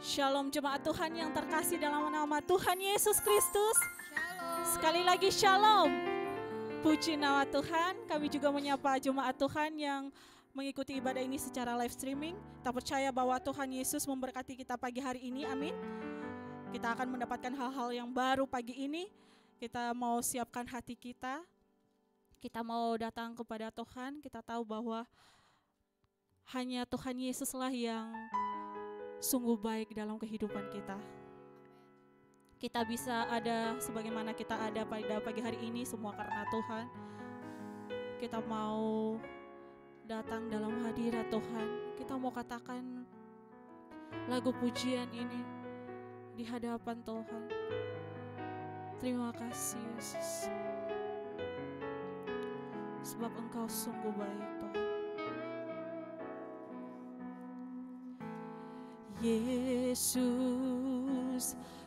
Shalom jemaat Tuhan yang terkasih dalam nama Tuhan Yesus Kristus. Sekali lagi shalom. Puji nama Tuhan. Kami juga menyapa jemaat Tuhan yang mengikuti ibadah ini secara live streaming. Kita percaya bahwa Tuhan Yesus memberkati kita pagi hari ini. Amin. Kita akan mendapatkan hal-hal yang baru pagi ini. Kita mau siapkan hati kita. Kita mau datang kepada Tuhan. Kita tahu bahwa hanya Tuhan Yesuslah yang sungguh baik dalam kehidupan kita. Kita bisa ada sebagaimana kita ada pada pagi hari ini semua karena Tuhan. Kita mau datang dalam hadirat Tuhan. Kita mau katakan lagu pujian ini di hadapan Tuhan. Terima kasih Yesus. Sebab Engkau sungguh baik Tuhan. Yesus,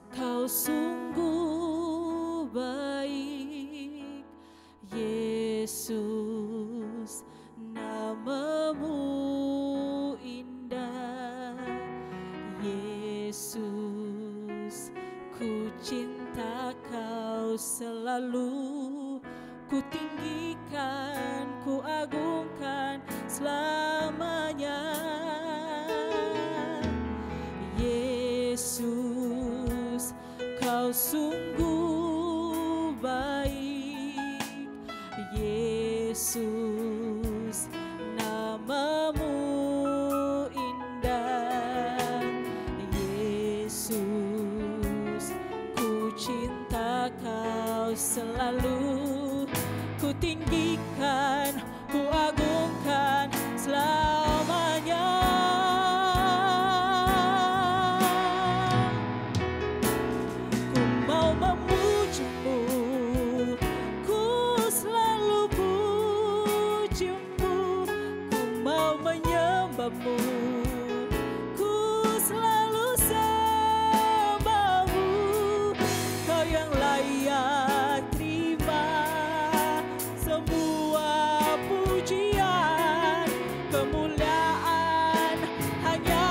Kau sungguh baik. Yesus, nama-Mu indah. Yesus, ku cinta Kau selalu. Ku tinggikan, ku agungkan selamanya. Yesus, Kau sungguh baik. Yesus, nama-Mu indah. Yesus, ku cinta Kau selalu. Ku tinggikan, ku agungkan selamanya. Ku selalu sembah-Mu, Kau yang layak terima semua pujian, kemuliaan hanya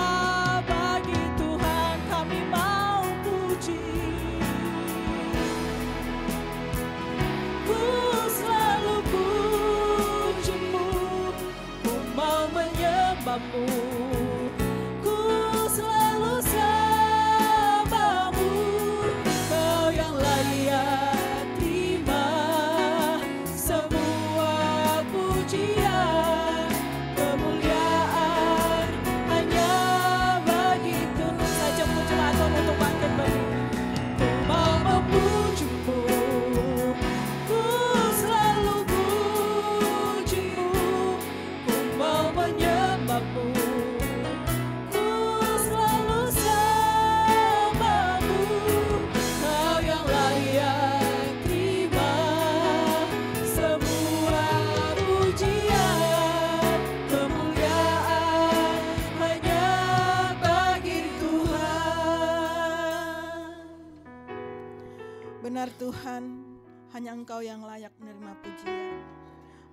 bagi Tuhan kami mau puji. Ku selalu puji-Mu, ku mau menyembah-Mu, ku selalu sembah-Mu, Kau yang layak terima semua pujian, kemuliaan hanya bagi Tuhan. Saja puji Tuhan untuk bangkit berdiri. Ku mau memuji-Mu, ku selalu puji-Mu, ku mau menyembah-Mu, ku selalu sembah-Mu, Kau yang layak terima semua pujian, kemuliaan hanya bagi Tuhan. Benar Tuhan, hanya Engkau yang layak menerima pujian.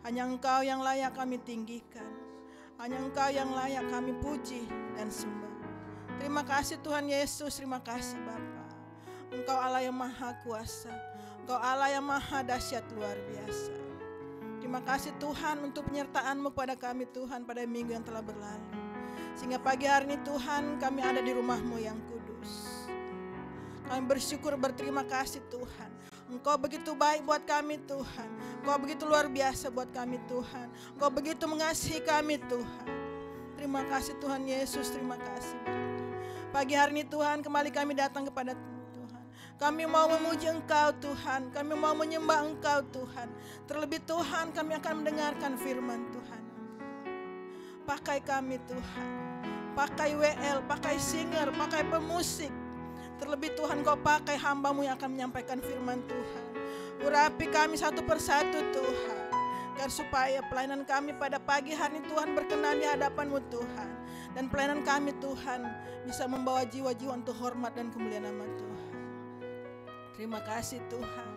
Hanya Engkau yang layak kami tinggikan. Hanya Engkau yang layak kami puji dan sembah. Terima kasih Tuhan Yesus, terima kasih Bapa. Engkau Allah yang maha kuasa. Engkau Allah yang maha dahsyat luar biasa. Terima kasih Tuhan untuk penyertaan-Mu pada kami Tuhan pada minggu yang telah berlalu. Sehingga pagi hari ini Tuhan kami ada di rumah-Mu yang kudus. Kami bersyukur berterima kasih Tuhan. Engkau begitu baik buat kami Tuhan. Engkau begitu luar biasa buat kami Tuhan. Engkau begitu mengasihi kami Tuhan. Terima kasih Tuhan Yesus, terima kasih. Pagi hari ini Tuhan kembali kami datang kepada Tuhan. Kami mau memuji Engkau Tuhan. Kami mau menyembah Engkau Tuhan. Terlebih Tuhan kami akan mendengarkan firman Tuhan. Pakai kami Tuhan. Pakai WL, pakai singer, pakai pemusik. Terlebih Tuhan Kau pakai hamba-Mu yang akan menyampaikan firman Tuhan. Urapi kami satu persatu Tuhan. Agar supaya pelayanan kami pada pagi hari ini Tuhan berkenan di hadapan-Mu Tuhan. Dan pelayanan kami Tuhan bisa membawa jiwa-jiwa untuk hormat dan kemuliaan nama Tuhan. Terima kasih Tuhan.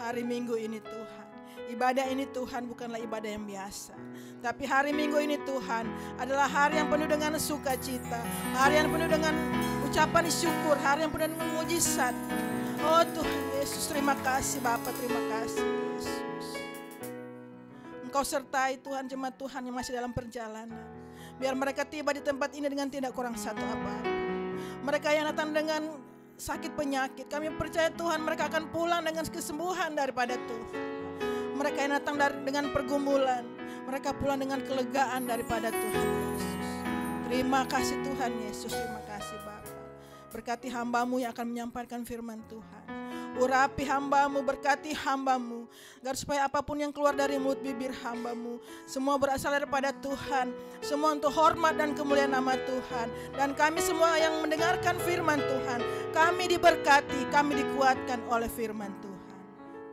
Hari Minggu ini Tuhan Ibadah ini Tuhan bukanlah ibadah yang biasa, tapi hari Minggu ini Tuhan adalah hari yang penuh dengan sukacita, hari yang penuh dengan ucapan syukur, hari yang penuh dengan mujizat. Oh Tuhan Yesus, terima kasih Bapa, terima kasih Yesus. Engkau sertai Tuhan jemaat Tuhan yang masih dalam perjalanan. Biar mereka tiba di tempat ini dengan tidak kurang satu apa-apa. Mereka yang datang dengan sakit penyakit, kami percaya Tuhan mereka akan pulang dengan kesembuhan daripada Tuhan. Mereka yang datang dengan pergumulan, mereka pulang dengan kelegaan daripada Tuhan Yesus. Terima kasih Tuhan Yesus, terima kasih Bapa. Berkati hamba-Mu yang akan menyampaikan firman Tuhan. Urapi hamba-Mu, berkati hamba-Mu, agar supaya apapun yang keluar dari mulut bibir hamba-Mu, semua berasal daripada Tuhan, semua untuk hormat dan kemuliaan nama Tuhan. Dan kami semua yang mendengarkan firman Tuhan, kami diberkati, kami dikuatkan oleh firman Tuhan.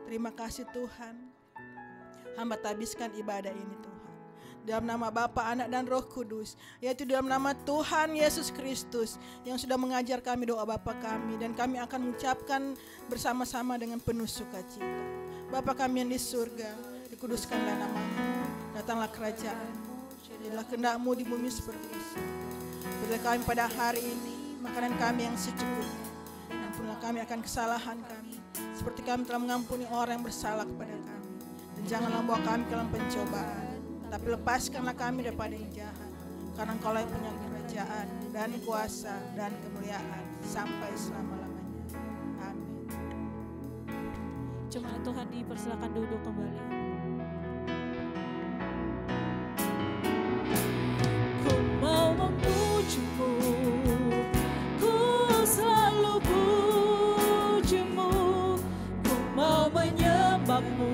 Terima kasih Tuhan. Hamba tabiskan ibadah ini Tuhan, dalam nama Bapa, Anak dan Roh Kudus, yaitu dalam nama Tuhan Yesus Kristus yang sudah mengajar kami doa Bapa kami, dan kami akan mengucapkan bersama-sama dengan penuh sukacita. Bapa kami yang di surga, dikuduskanlah nama-Mu, datanglah kerajaan-Mu, jadilah kehendak-Mu di bumi seperti di surga. Berilah kami pada hari ini makanan kami yang secukupnya, ampunilah kami akan kesalahan kami, seperti kami telah mengampuni orang yang bersalah kepada kami. Dan janganlah bawa kami ke dalam pencobaan, tapi lepaskanlah kami daripada yang jahat. Karena Engkau yang punya kerajaan dan kuasa dan kemuliaan sampai selama-lamanya. Amin. Jemaat Tuhan dipersilakan duduk kembali. Ku mau memuji-Mu, ku selalu puji-Mu, ku mau menyembah-Mu.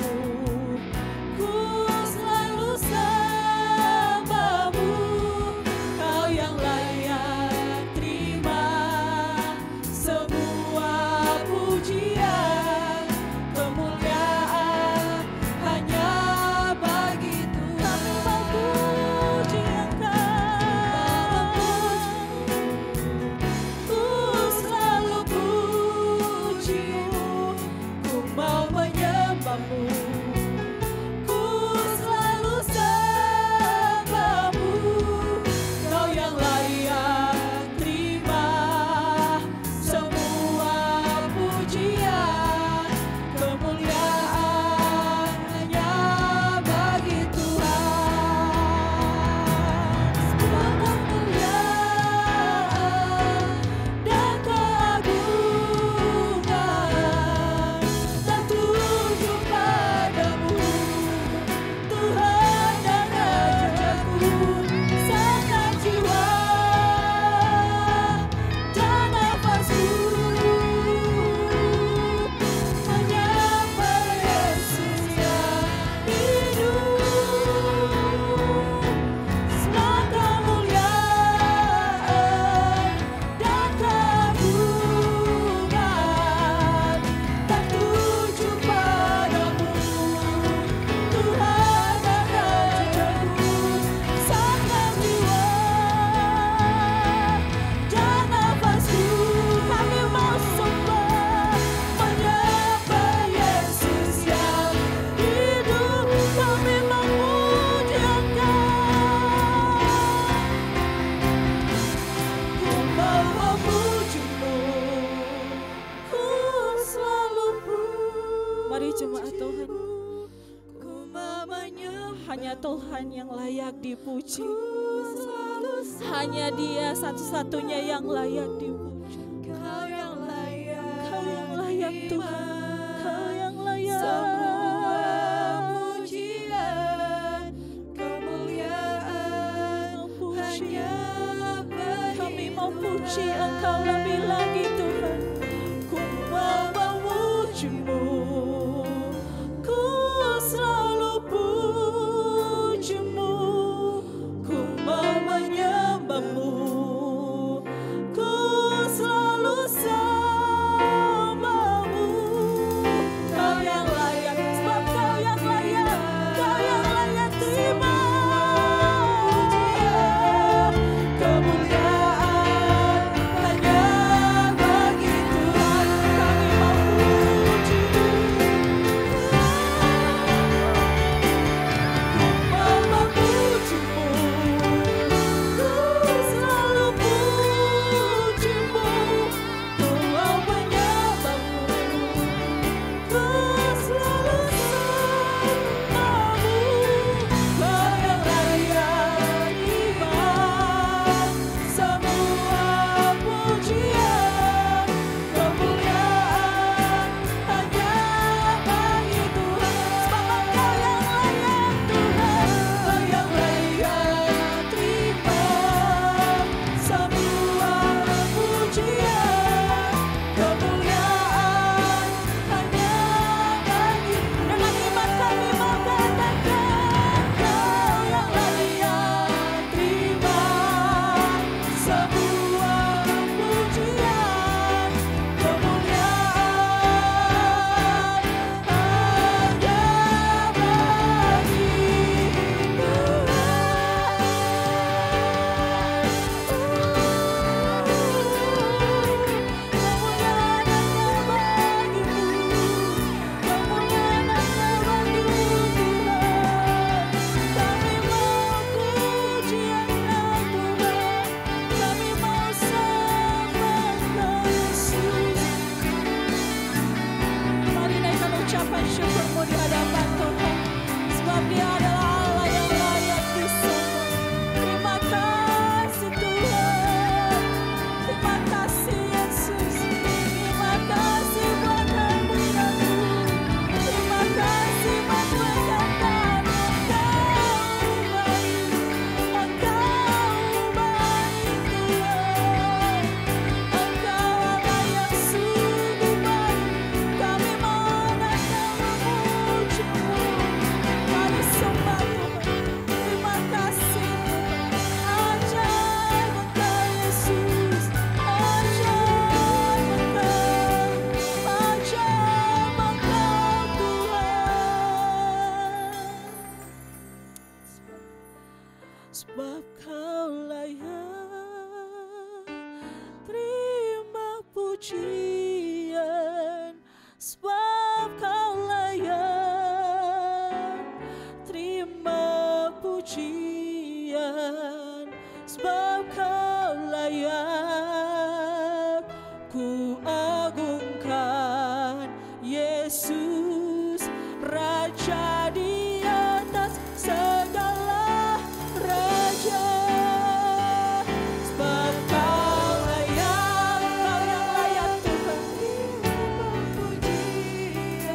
Tuhan yang layak dipuji, hanya Dia satu-satunya yang layak dipuji. Kau yang layak Tuhan, Kau yang layak. Semua pujian, kemuliaan hanya bagi kami mau puji Engkau lebih lagi Tuhan. Ku mau memuji-Mu, ku selalu puji-Mu, ku mau menyembah-Mu, ku selalu sembah-Mu. Kau yang layak, sebab Kau yang layak, Kau yang layak terima pujian, kemuliaan hanya Kau layak terima pujian, sebab Kau layak terima pujian, sebab Kau layak. Ku agungkan Yesus, Raja di atas segala raja. Sebab Kau layak, Kau yang layak Tuhan terima pujian.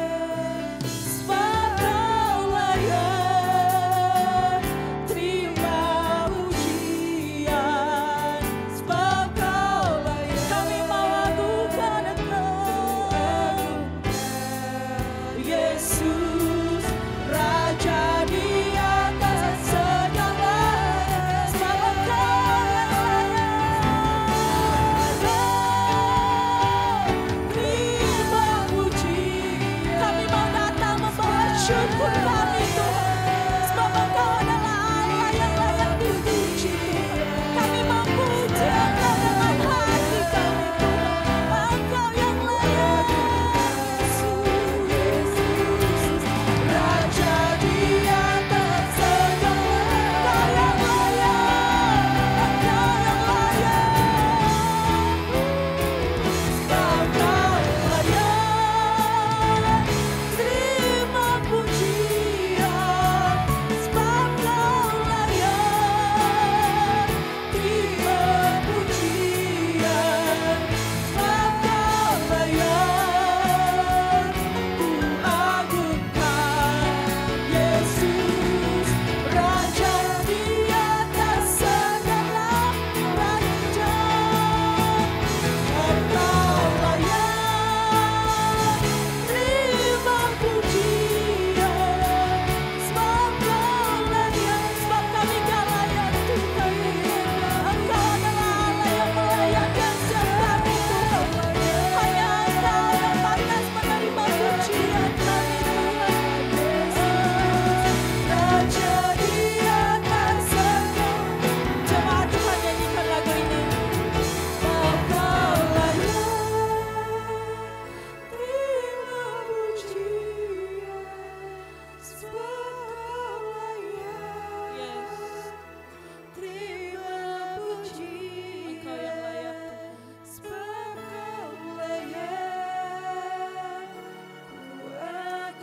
Sebab Kau layak terima pujian. Sebab Kau layak. Kami mau agungkan Engkau, Yesus, Raja di atas segala. Sebab Kau yang layak terima pujian. Kami mau datang membawa syukur kami Tuhan, sebab Engkau adalah Allah yang layak dipuji Tuhan. Kami mau puji Engkau dalam hati kami Tuhan. Engkau yang layak, Yesus, Raja di atas segala. Engkau yang layak, Engkau yang layak. Sebab Kau layak terima pujian. Sebab Kau layak terima pujian. Sebab Kau layak. Ku agungkan Yesus, Raja di atas segala raja. Sebab Kau layak terima pujian. Sebab Kau layak. Sebab kami gak layak Tuhan. Engkau adalah Allah yang melayakkan setiap kami Tuhan. Hanya Engkau yang pantas menerima pujian kami Tuhan. Raja di atas segala. Jemaat Tuhan, nyanyikan lagu ini. Sebab Kau layak terima pujian. Sebab Kau layak terima pujian. Engkau yang layak Tuhan. Sebab Kau layak.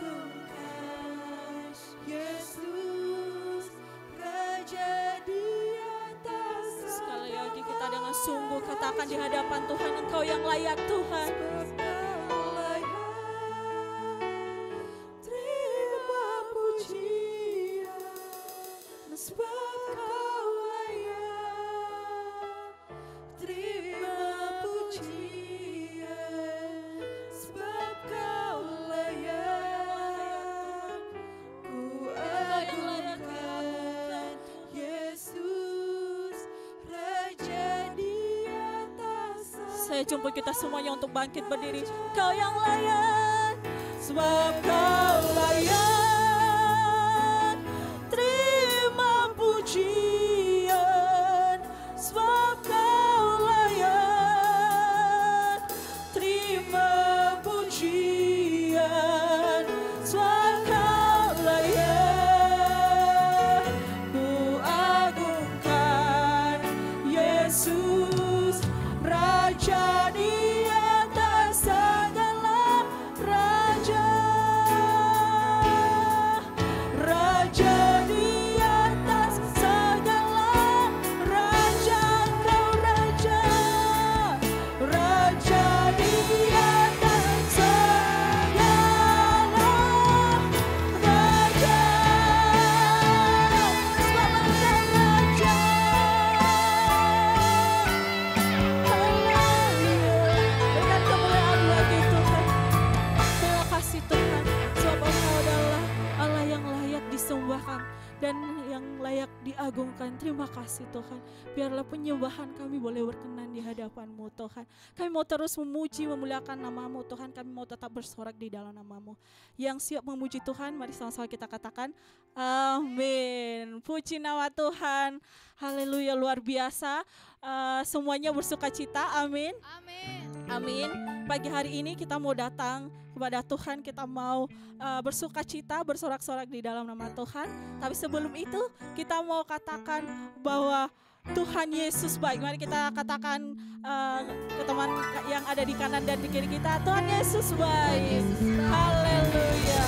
Ku agungkan Yesus, Raja di atas. Sekali lagi kita dengan sungguh katakan di hadapan Tuhan, Engkau yang layak Tuhan. Kau layak terima pujian. Sebab Kau layak terima pujian. Sebab Kau layak. Ku agungkan Yesus, Raja di atas. Saya jemput kita semuanya untuk bangkit berdiri. Kau yang layak. Sebab Kau layak terima pujian. Sebab Kau layak terima pujian. Sebab Kau layak. Ku agungkan Yesus, Raja di atas segala raja. kasih Tuhan. Biarlah penyembahan kami boleh berkenan di hadapan-Mu Tuhan. Kami mau terus memuji, memuliakan nama-Mu Tuhan. Kami mau tetap bersorak di dalam nama-Mu. Yang siap memuji Tuhan, mari sama-sama kita katakan amin. Puji nama Tuhan. Haleluya, luar biasa. Semuanya bersuka cita, amin. Amin. Amin. Pagi hari ini kita mau datang kepada Tuhan, kita mau bersuka cita, bersorak-sorak di dalam nama Tuhan. Tapi sebelum itu kita mau katakan bahwa Tuhan Yesus baik. Mari kita katakan ke teman yang ada di kanan dan di kiri kita, Tuhan Yesus baik. Haleluya.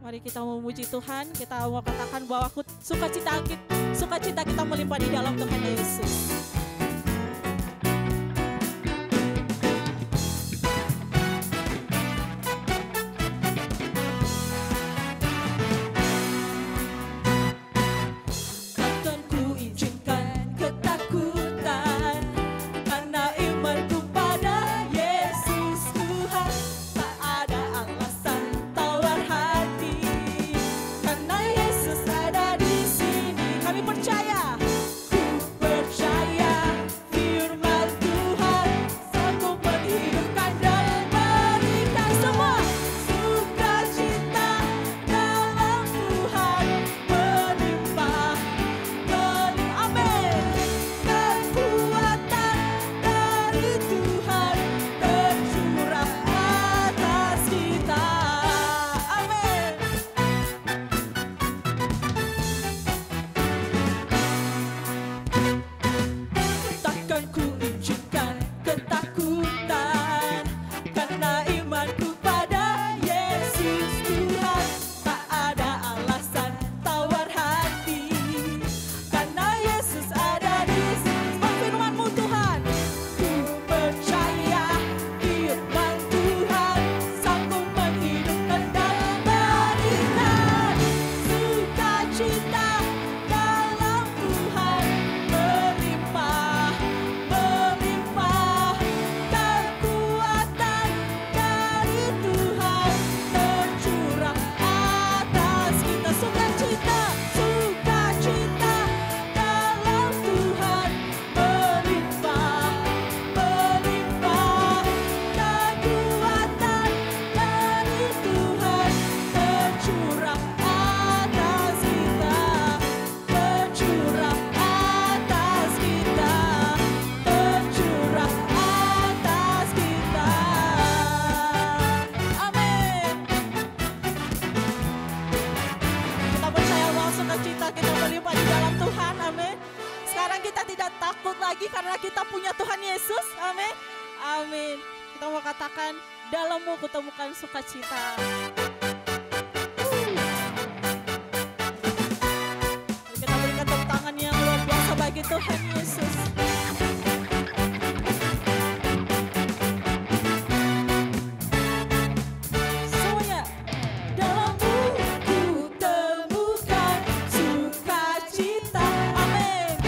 Mari kita memuji Tuhan, kita mau katakan bahwa sukacita kita melimpah di dalam Tuhan Yesus. Dalammu kutemukan sukacita. Kita berikan tepuk tangan yang luar biasa bagi Tuhan Yesus. Semuanya. Dalammu kutemukan sukacita. Amin.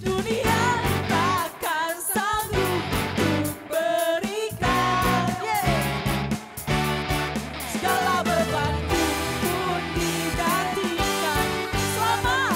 Dunia takkan sanggup segala bebanku pun digantikan selama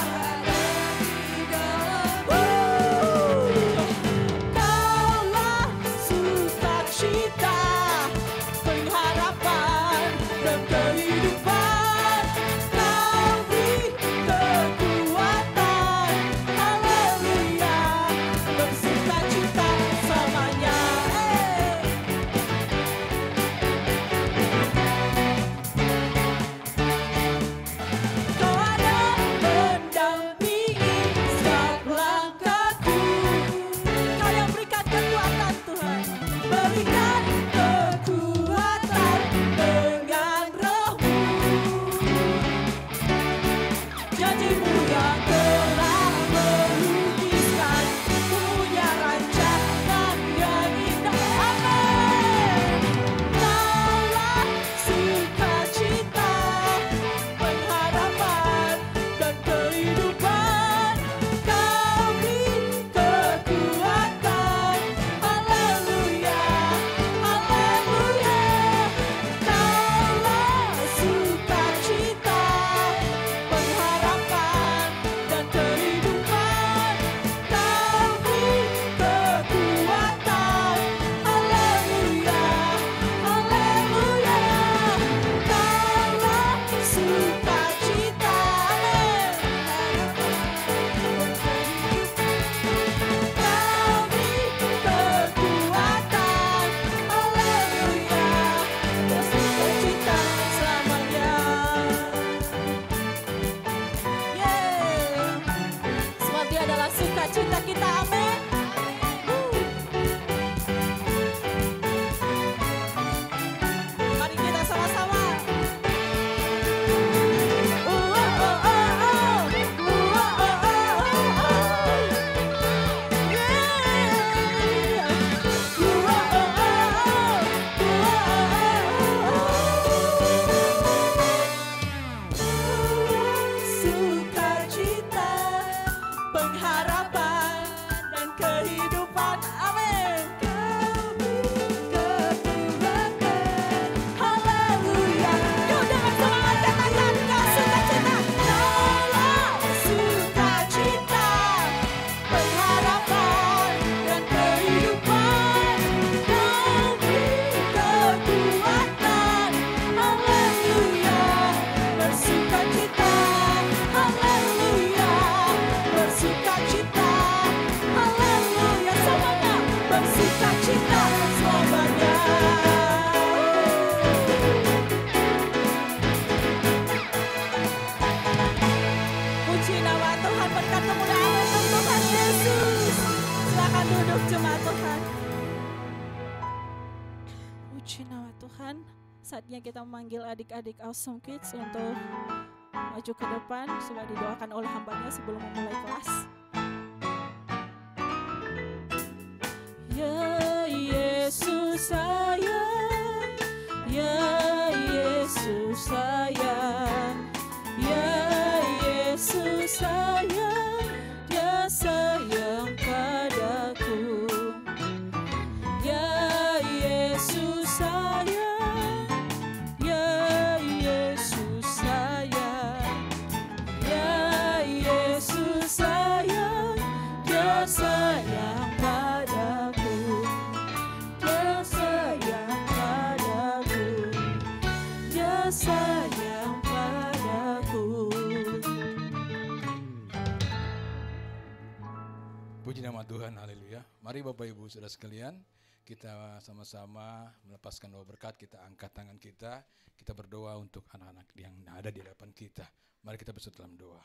Tuhan, saatnya kita memanggil adik-adik Awesome Kids untuk maju ke depan supaya didoakan oleh hambanya sebelum memulai kelas. Ya Yesus sayang, ya Yesus sayang, ya Yesus sayang, dia sayang padaku. Ya Yesus sayang, ya Yesus sayang, ya Yesus sayang, dia sayang padaku, dia sayang padaku, dia sayang padaku. Puji nama Tuhan, haleluya. Mari Bapak Ibu Saudara sekalian, kita sama-sama melepaskan doa berkat, kita angkat tangan kita berdoa untuk anak-anak yang ada di hadapan kita. Mari kita bersatu dalam doa.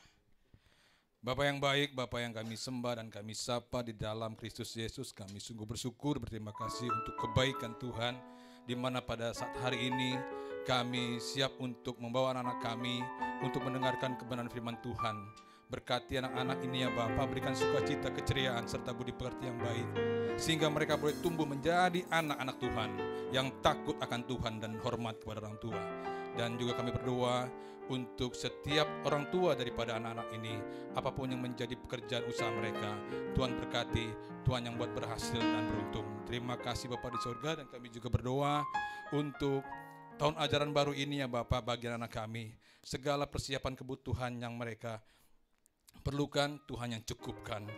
Bapak yang baik, Bapak yang kami sembah dan kami sapa di dalam Kristus Yesus, kami sungguh bersyukur, berterima kasih untuk kebaikan Tuhan, di mana pada saat hari ini kami siap untuk membawa anak-anak kami untuk mendengarkan kebenaran firman Tuhan. Berkati anak-anak ini ya Bapa, berikan sukacita, keceriaan, serta budi pekerti yang baik, sehingga mereka boleh tumbuh menjadi anak-anak Tuhan yang takut akan Tuhan dan hormat kepada orang tua. Dan juga kami berdoa untuk setiap orang tua daripada anak-anak ini, apapun yang menjadi pekerjaan usaha mereka, Tuhan berkati, Tuhan yang buat berhasil dan beruntung. Terima kasih Bapa di surga, dan kami juga berdoa untuk tahun ajaran baru ini ya Bapa, bagi anak kami, segala persiapan kebutuhan yang mereka perlukan, Tuhan yang cukupkan.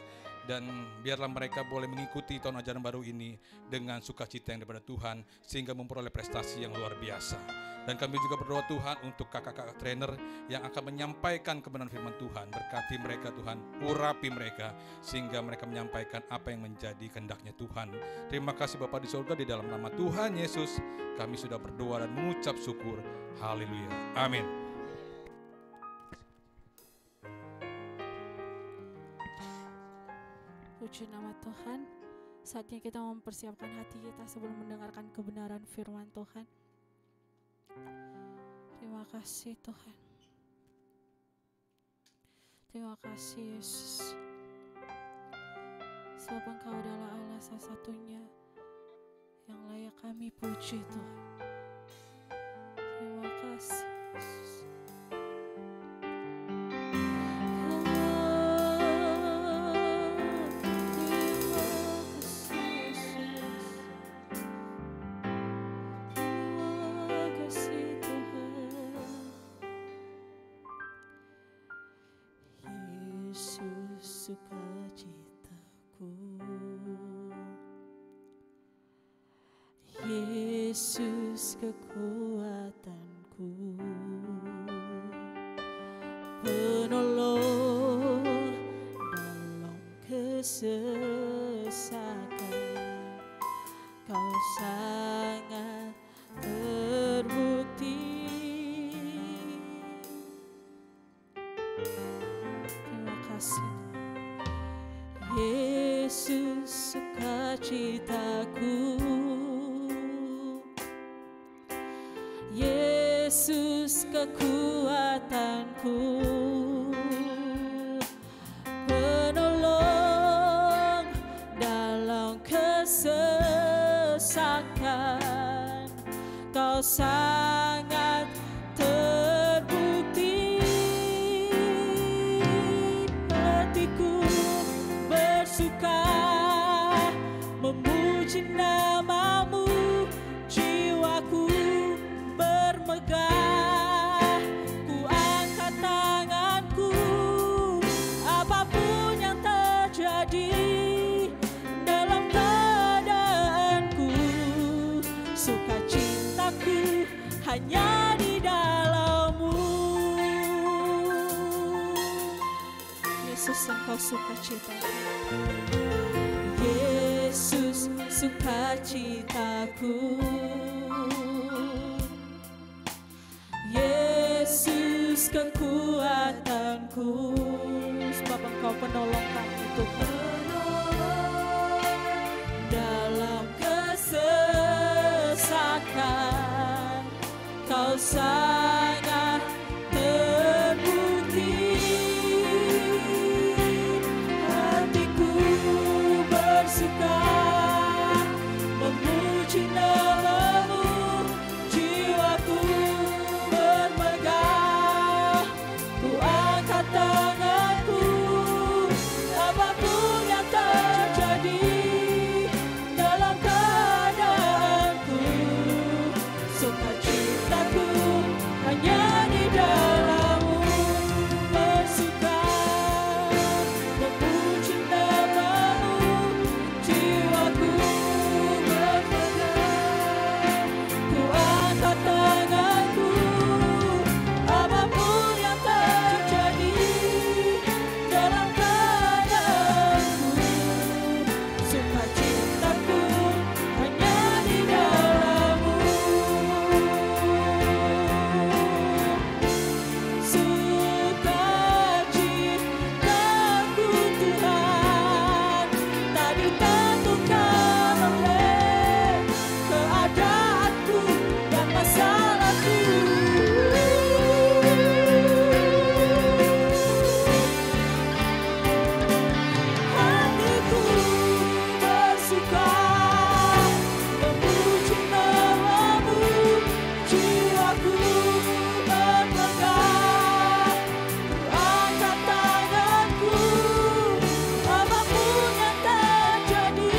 Dan biarlah mereka boleh mengikuti tahun ajaran baru ini dengan sukacita yang daripada Tuhan, sehingga memperoleh prestasi yang luar biasa. Dan kami juga berdoa Tuhan untuk kakak-kakak trainer yang akan menyampaikan kebenaran firman Tuhan. Berkati mereka Tuhan, urapi mereka, sehingga mereka menyampaikan apa yang menjadi kehendaknya Tuhan. Terima kasih Bapa di surga, di dalam nama Tuhan Yesus kami sudah berdoa dan mengucap syukur. Haleluya, amin. Puji nama Tuhan, saatnya kita mempersiapkan hati kita sebelum mendengarkan kebenaran firman Tuhan. Terima kasih Tuhan. Terima kasih Yesus. Sebab Engkau adalah Allah satu-satunya yang layak kami puji Tuhan. Terima kasih Yesus. Sukacitaku, Yesus kekuatanku, penolong dalam kesesakan, Kau sangat terbukti. Terima kasih Yesus sukacitaku, Yesus kekuatanku, penolong dalam kesesakan, Kau sangat terbukti. Hatiku bersuka memuji nama-Mu, jiwaku bermegah, ku angkat tanganku, apapun yang terjadi dalam keadaanku, sukacitaku hanya di dalam-Mu. Yesus, Engkau sukacitaku, Yesus sukacitaku, Yesus kekuatanku, sebab Engkau penolong kami Tuhan dalam kesesakan, sangat terbukti. Hatiku bersuka memuji nama-Mu, jiwaku bermegah. Ku angkat tanganku, apapun yang terjadi dalam keadaanku, sukacitaku hanya di dalam-Mu. Bersuka memuji nama-Mu, jiwaku bermegah. Ku angkat tanganku, apapun yang terjadi dalam keadaanku, sukacitaku hanya di dalam-Mu. Sukacitaku Tuhan tak ditentukan oleh keadaanku dan masalahku. Hatiku bersuka memuji nama-Mu, jiwaku bermegah. Ku angkat tanganku, apapun yang terjadi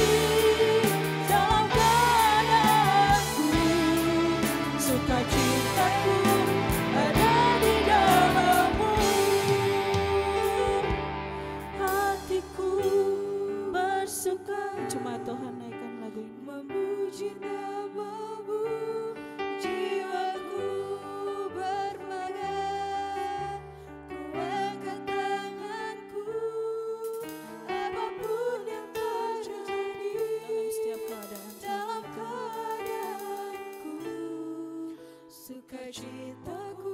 dalam keadaanku, sukacitaku ada di dalam-Mu. Hatiku bersuka. Cuma Tuhan naikkan lagu ini. Memuji nama-Mu, jiwaku bermegah. Ku angkat tanganku, apapun yang terjadi dalam setiap keadaanku, sukacitaku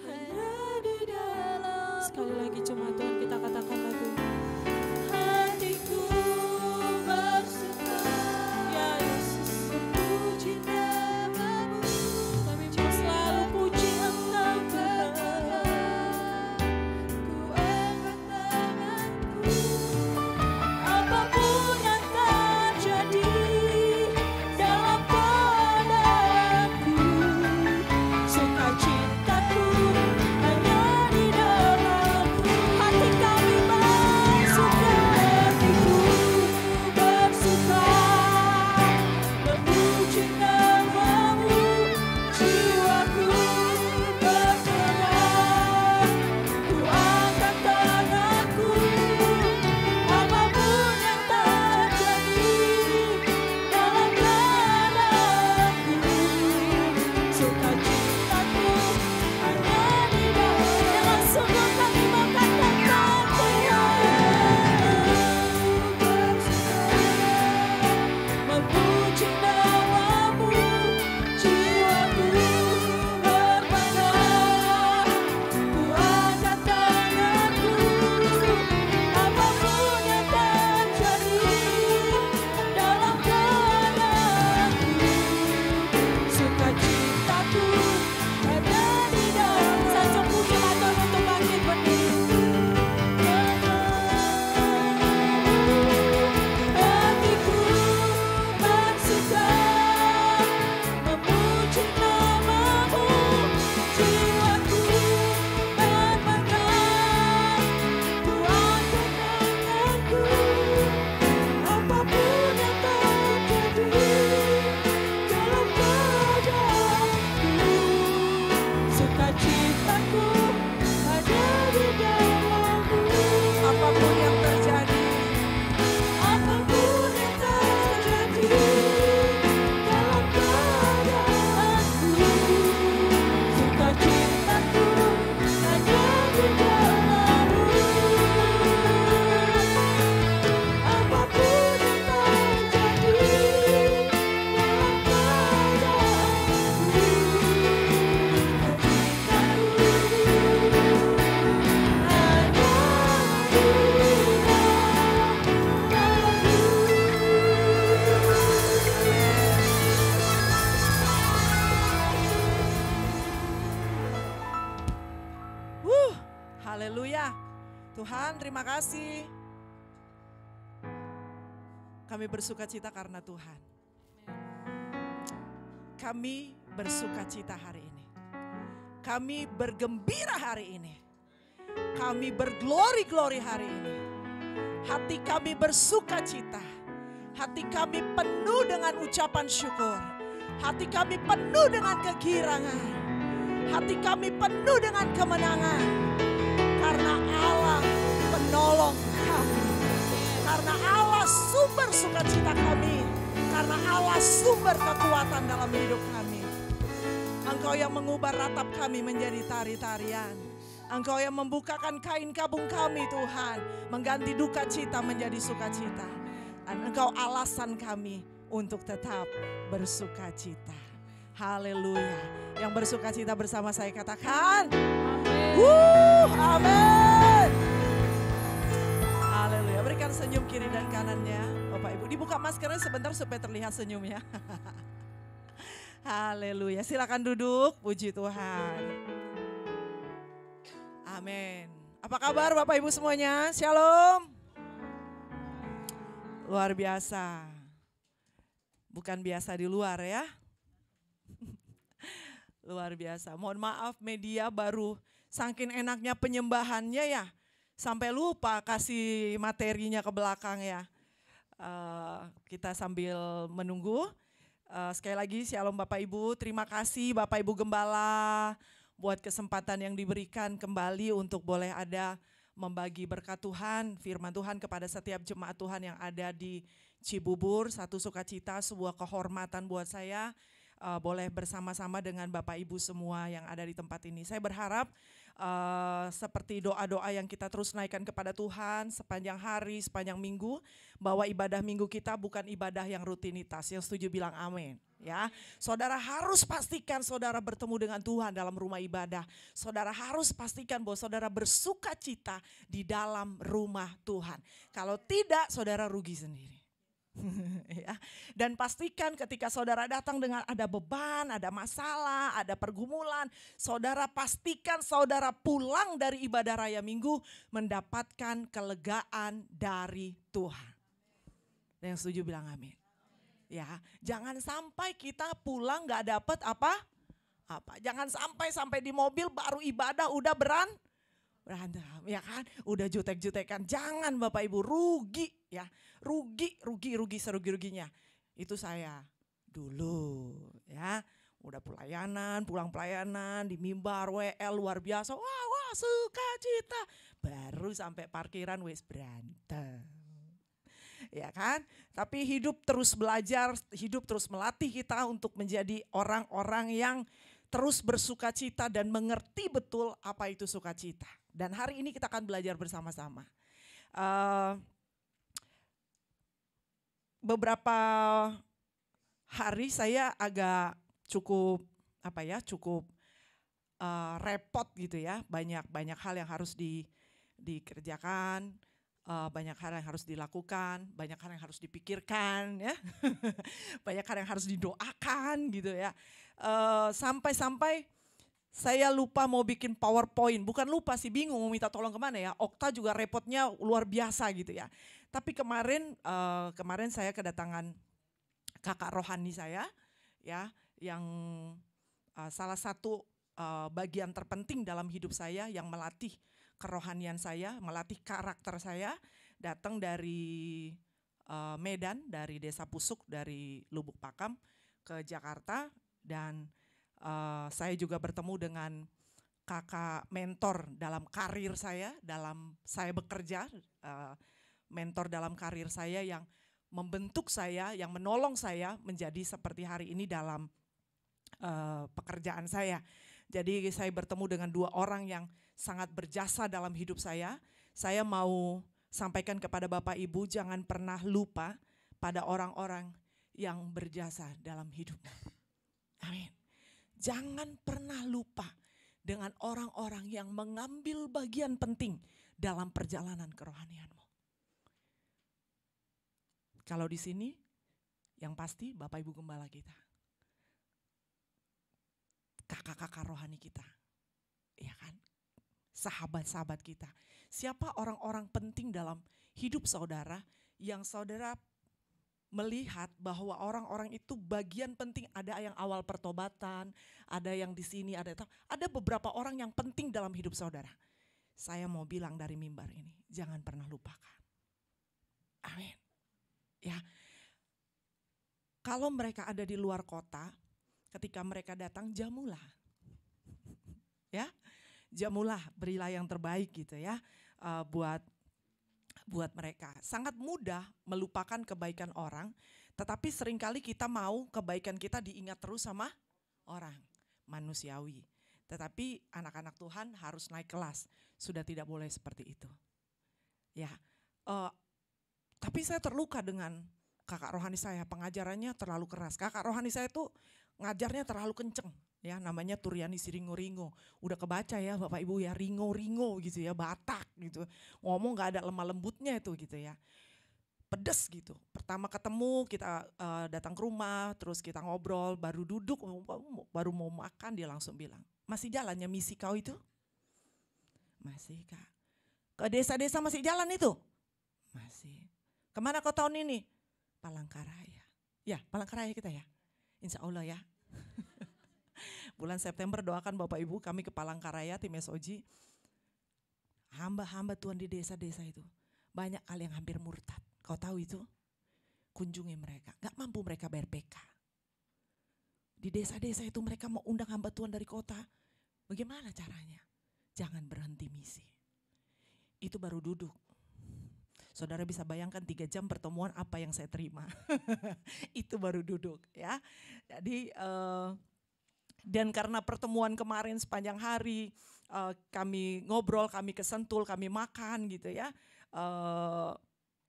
hanya di dalam. Sekali lagi cuma Tuhan kita katakan lagu ini. Hatiku bersuka, ya Yesus, memuji nama-Mu. Kami mau selalu puji Engkau Tuhan. Ku angkat tanganku, apapun yang terjadi dalam keadaanku, sukacitaku hanya di dalam-Mu. Hati kami Haleluya. Tuhan, terima kasih. Kami bersukacita karena Tuhan. Kami bersukacita hari ini. Kami bergembira hari ini. Kami berglori-glori hari ini. Hati kami bersukacita. Hati kami penuh dengan ucapan syukur. Hati kami penuh dengan kegirangan. Hati kami penuh dengan kemenangan. Karena Allah penolong kami. Karena Allah sumber sukacita kami. Karena Allah sumber kekuatan dalam hidup kami. Engkau yang mengubah ratap kami menjadi tari-tarian. Engkau yang membukakan kain kabung kami Tuhan. Mengganti duka cita menjadi sukacita. Dan Engkau alasan kami untuk tetap bersukacita. Haleluya. Yang bersukacita bersama saya katakan. Amin. Haleluya. Berikan senyum kiri dan kanannya. Bapak Ibu dibuka maskernya sebentar supaya terlihat senyumnya. Haleluya. Silakan duduk. Puji Tuhan. Amin. Apa kabar Bapak Ibu semuanya? Shalom. Luar biasa. Bukan biasa di luar ya. Luar biasa. Mohon maaf media baru saking enaknya penyembahannya ya. Sampai lupa kasih materinya ke belakang ya. Kita sambil menunggu. Sekali lagi shalom Bapak Ibu. Terima kasih Bapak Ibu Gembala. Buat kesempatan yang diberikan kembali untuk boleh ada membagi berkat Tuhan, firman Tuhan kepada setiap jemaat Tuhan yang ada di Cibubur. Satu sukacita, sebuah kehormatan buat saya. Boleh bersama-sama dengan Bapak Ibu semua yang ada di tempat ini. Saya berharap seperti doa-doa yang kita terus naikkan kepada Tuhan sepanjang hari, sepanjang minggu, bahwa ibadah minggu kita bukan ibadah yang rutinitas. Yang setuju bilang amin. Ya, saudara harus pastikan saudara bertemu dengan Tuhan dalam rumah ibadah. Saudara harus pastikan bahwa saudara bersukacita di dalam rumah Tuhan. Kalau tidak, saudara rugi sendiri. Ya. Dan pastikan ketika saudara datang dengan ada beban, ada masalah, ada pergumulan, saudara pastikan saudara pulang dari ibadah raya minggu mendapatkan kelegaan dari Tuhan. Dan yang setuju bilang amin. Ya, jangan sampai kita pulang gak dapat apa. Jangan sampai di mobil baru ibadah udah berantem, ya kan? Udah jutek-jutekan. Jangan Bapak Ibu, rugi ya. Rugi serugi-ruginya. Itu saya dulu ya. Udah pulang pelayanan di mimbar WL luar biasa. Wah sukacita. Baru sampai parkiran wes berantem. Ya kan? Tapi hidup terus belajar, hidup terus melatih kita untuk menjadi orang-orang yang terus bersukacita dan mengerti betul apa itu sukacita. Dan hari ini kita akan belajar bersama-sama. Beberapa hari saya agak cukup repot gitu ya. Banyak hal yang harus dikerjakan. Banyak hal yang harus dilakukan, banyak hal yang harus dipikirkan ya. Banyak hal yang harus didoakan gitu ya. Sampai saya lupa mau bikin PowerPoint, bukan lupa sih, bingung mau minta tolong kemana ya. Okta juga repotnya luar biasa gitu ya. Tapi kemarin saya kedatangan kakak rohani saya ya, yang salah satu bagian terpenting dalam hidup saya yang melatih kerohanian saya, melatih karakter saya, datang dari Medan, dari Desa Pusuk, dari Lubuk Pakam ke Jakarta. Dan saya juga bertemu dengan kakak mentor dalam karir saya, dalam saya bekerja, mentor dalam karir saya yang membentuk saya, yang menolong saya menjadi seperti hari ini dalam pekerjaan saya. Jadi saya bertemu dengan dua orang yang sangat berjasa dalam hidup saya. Saya mau sampaikan kepada Bapak Ibu, jangan pernah lupa pada orang-orang yang berjasa dalam hidupmu. Amin. Jangan pernah lupa dengan orang-orang yang mengambil bagian penting dalam perjalanan kerohanianmu. Kalau di sini, yang pasti Bapak Ibu Gembala kita. Kakak-kakak rohani kita. Ya kan? sahabat-sahabat kita? Siapa orang-orang penting dalam hidup saudara yang saudara melihat bahwa orang-orang itu bagian penting, ada yang awal pertobatan, ada yang di sini, ada beberapa orang yang penting dalam hidup saudara. Saya mau bilang dari mimbar ini, jangan pernah lupakan. Amin. Ya. Kalau mereka ada di luar kota, ketika mereka datang jamulah. Ya. Jamulah, berilah yang terbaik gitu ya. Buat mereka. Sangat mudah melupakan kebaikan orang, tetapi seringkali kita mau kebaikan kita diingat terus sama orang, manusiawi. Tetapi anak-anak Tuhan harus naik kelas, sudah tidak boleh seperti itu. Ya, tapi saya terluka dengan kakak rohani saya, pengajarannya terlalu keras. Kakak rohani saya itu ngajarnya terlalu kenceng. Ya, namanya Turyani si Ringo-Ringo. Udah kebaca ya Bapak Ibu ya, Ringo-Ringo gitu ya, Batak gitu. Ngomong gak ada lemah lembutnya itu gitu ya. Pedes gitu. Pertama ketemu kita datang ke rumah, terus kita ngobrol, baru duduk, baru mau makan dia langsung bilang, masih jalannya misi kau itu? Masih Kak. Ke desa-desa masih jalan itu? Masih. Kemana kau tahun ini? Palangkaraya. Ya Palangkaraya kita ya. Insya Allah ya. Bulan September doakan Bapak Ibu kami ke Palangkaraya tim SOG. Hamba-hamba Tuhan di desa-desa itu. Banyak kali yang hampir murtad. Kau tahu itu? Kunjungi mereka. Gak mampu mereka bayar PK. Di desa-desa itu mereka mau undang hamba Tuhan dari kota. Bagaimana caranya? Jangan berhenti misi. Itu baru duduk. Saudara bisa bayangkan 3 jam pertemuan apa yang saya terima. Itu baru duduk ya. Jadi dan karena pertemuan kemarin sepanjang hari kami ngobrol, kami kesentul, kami makan gitu ya.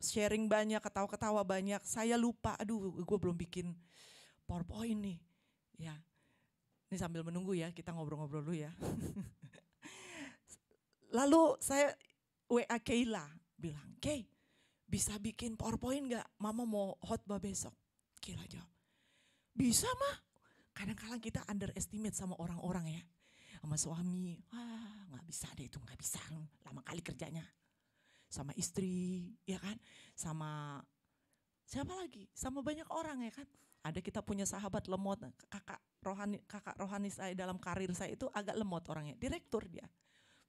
Sharing banyak, ketawa-ketawa banyak. Saya lupa, aduh gue belum bikin PowerPoint nih. Ya, ini sambil menunggu ya, kita ngobrol-ngobrol dulu ya. Lalu saya WA Keila bilang, Kay bisa bikin PowerPoint gak? Mama mau khotbah besok. Keila jawab, bisa mah. Kadang-kadang kita underestimate sama orang-orang ya. Sama suami, gak bisa deh itu, gak bisa. Lama kali kerjanya. Sama istri, ya kan. Sama siapa lagi? Sama banyak orang ya kan. Ada kita punya sahabat lemot, kakak rohani saya dalam karir saya itu agak lemot orangnya. Direktur dia,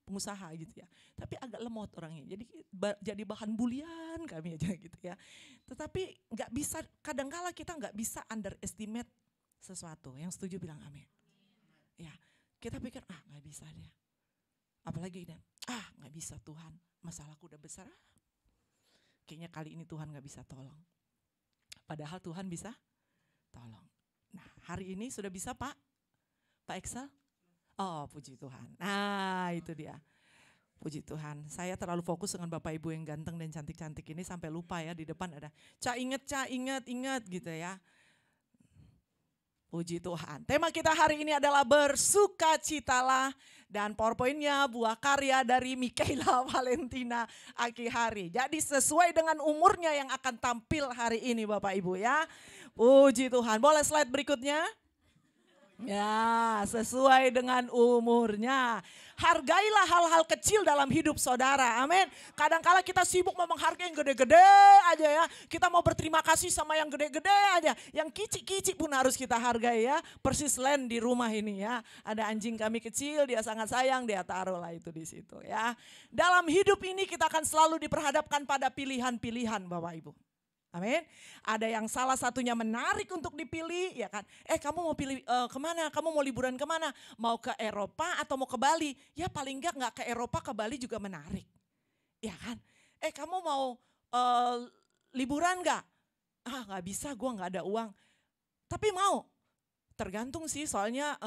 pengusaha gitu ya. Tapi agak lemot orangnya. Jadi bahan bulian kami aja gitu ya. Tetapi gak bisa, kadang-kala kita gak bisa underestimate sesuatu. Yang setuju bilang amin. Ya, kita pikir nggak bisa dia. Apalagi dia, nggak bisa Tuhan. Masalahku udah besar. Kayaknya kali ini Tuhan nggak bisa tolong. Padahal Tuhan bisa tolong. Nah, hari ini sudah bisa Pak Excel? Oh, puji Tuhan. Nah, itu dia. Puji Tuhan. Saya terlalu fokus dengan Bapak Ibu yang ganteng dan cantik-cantik ini sampai lupa ya di depan ada. Ingat gitu ya. Puji Tuhan. Tema kita hari ini adalah bersukacitalah dan PowerPoint-nya buah karya dari Mikaela Valentina Akihari. Jadi sesuai dengan umurnya yang akan tampil hari ini Bapak Ibu ya. Puji Tuhan. Boleh slide berikutnya? Ya, sesuai dengan umurnya. Hargailah hal-hal kecil dalam hidup saudara, amin. Kadang-kala kita sibuk mau menghargai yang gede-gede aja ya. Kita mau berterima kasih sama yang gede-gede aja. Yang kicik-kicik pun harus kita hargai ya. Persis land di rumah ini ya. Ada anjing kami kecil, dia sangat sayang, dia taruhlah itu di situ ya. Dalam hidup ini kita akan selalu diperhadapkan pada pilihan-pilihan Bapak Ibu. Amin. Ada yang salah satunya menarik untuk dipilih, ya kan? Kamu mau pilih kemana? Kamu mau liburan kemana? Mau ke Eropa atau mau ke Bali? Ya paling nggak ke Eropa, ke Bali juga menarik, ya kan? Kamu mau liburan nggak? Nggak bisa, gue nggak ada uang. Tapi mau. Tergantung sih, soalnya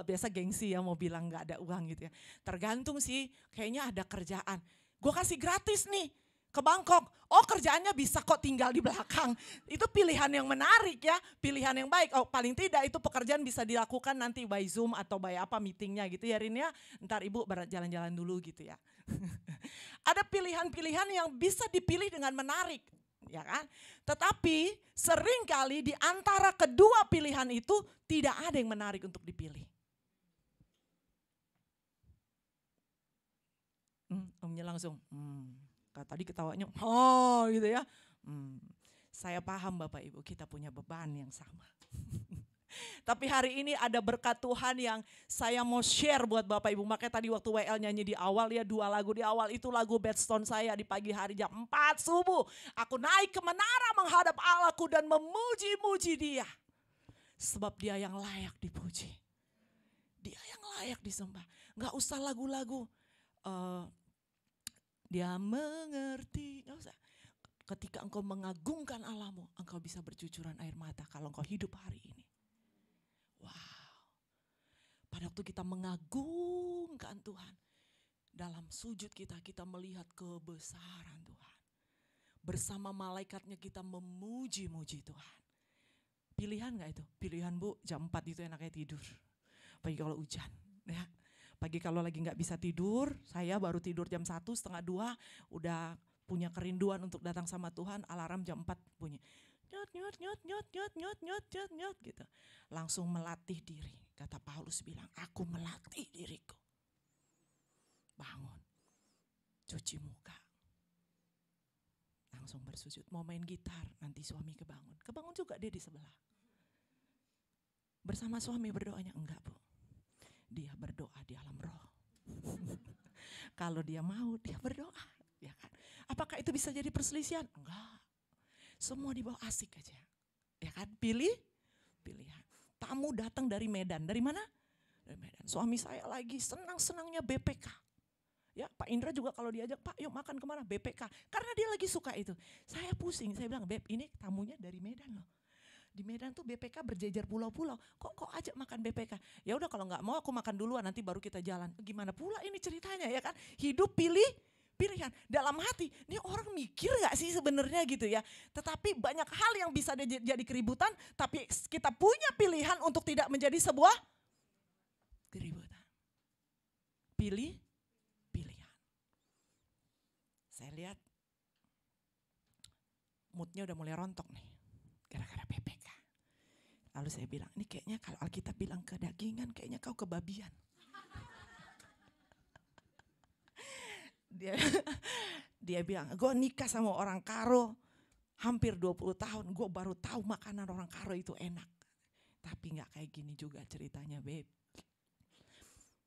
biasa gengsi ya mau bilang nggak ada uang gitu ya. Tergantung sih, kayaknya ada kerjaan. Gue kasih gratis nih. Ke Bangkok, kerjaannya bisa kok tinggal di belakang. Itu pilihan yang menarik ya, pilihan yang baik. Paling tidak itu pekerjaan bisa dilakukan nanti by Zoom atau by apa meetingnya gitu ya Rin ya. Ntar ibu jalan-jalan dulu gitu ya. Ada pilihan-pilihan yang bisa dipilih dengan menarik, ya kan? Tetapi seringkali di antara kedua pilihan itu tidak ada yang menarik untuk dipilih. Omnya langsung, tadi ketawanya, oh gitu ya. Saya paham Bapak Ibu, kita punya beban yang sama. Tapi hari ini ada berkat Tuhan yang saya mau share buat Bapak Ibu. Makanya tadi waktu WL nyanyi di awal ya, 2 lagu di awal itu lagu bedstone saya di pagi hari jam 4 subuh. Aku naik ke menara menghadap Allahku dan memuji-muji Dia. Sebab Dia yang layak dipuji. Dia yang layak disembah. Gak usah lagu-lagu. Dia mengerti, gak usah. Ketika engkau mengagungkan Allahmu, engkau bisa bercucuran air mata kalau engkau hidup hari ini. Wow. Pada waktu kita mengagungkan Tuhan, dalam sujud kita melihat kebesaran Tuhan. Bersama malaikatnya kita memuji-muji Tuhan. Pilihan gak itu? Pilihan Bu, jam 4 itu enaknya tidur. Pagi kalau hujan. Ya. Pagi kalau lagi gak bisa tidur, saya baru tidur jam 1, setengah 2, udah punya kerinduan untuk datang sama Tuhan, alarm jam 4 bunyi. Nyot gitu. Langsung melatih diri. Kata Paulus bilang, aku melatih diriku. Bangun. Cuci muka. Langsung bersujud. Mau main gitar, nanti suami kebangun. Kebangun juga dia di sebelah. Bersama suami berdoanya, enggak Bu. Dia berdoa di alam roh. Kalau dia mau, dia berdoa. Ya kan? Apakah itu bisa jadi perselisihan? Enggak. Semua dibawa asik aja. Ya kan? Pilihan. Tamu datang dari Medan. Dari mana? Dari Medan. Suami saya lagi senang-senangnya BPK. Ya, Pak Indra juga kalau diajak, Pak yuk makan kemana? BPK. Karena dia lagi suka itu. Saya pusing, saya bilang, Beb ini tamunya dari Medan loh. Di Medan tuh BPK berjejer pulau-pulau. Kok ajak makan BPK? Ya udah kalau nggak mau aku makan duluan nanti baru kita jalan. Gimana pula ini ceritanya ya kan? Hidup pilihan. Dalam hati, ini orang mikir gak sih sebenarnya gitu ya. Tetapi banyak hal yang bisa jadi keributan, tapi kita punya pilihan untuk tidak menjadi sebuah keributan. Pilihan. Saya lihat moodnya udah mulai rontok nih, gara-gara PPK. Lalu saya bilang, ini kayaknya kalau Alkitab bilang kedagingan, kayaknya kau kebabian. Dia bilang, gue nikah sama orang Karo hampir 20 tahun, gue baru tahu makanan orang Karo itu enak. Tapi gak kayak gini juga ceritanya Beb.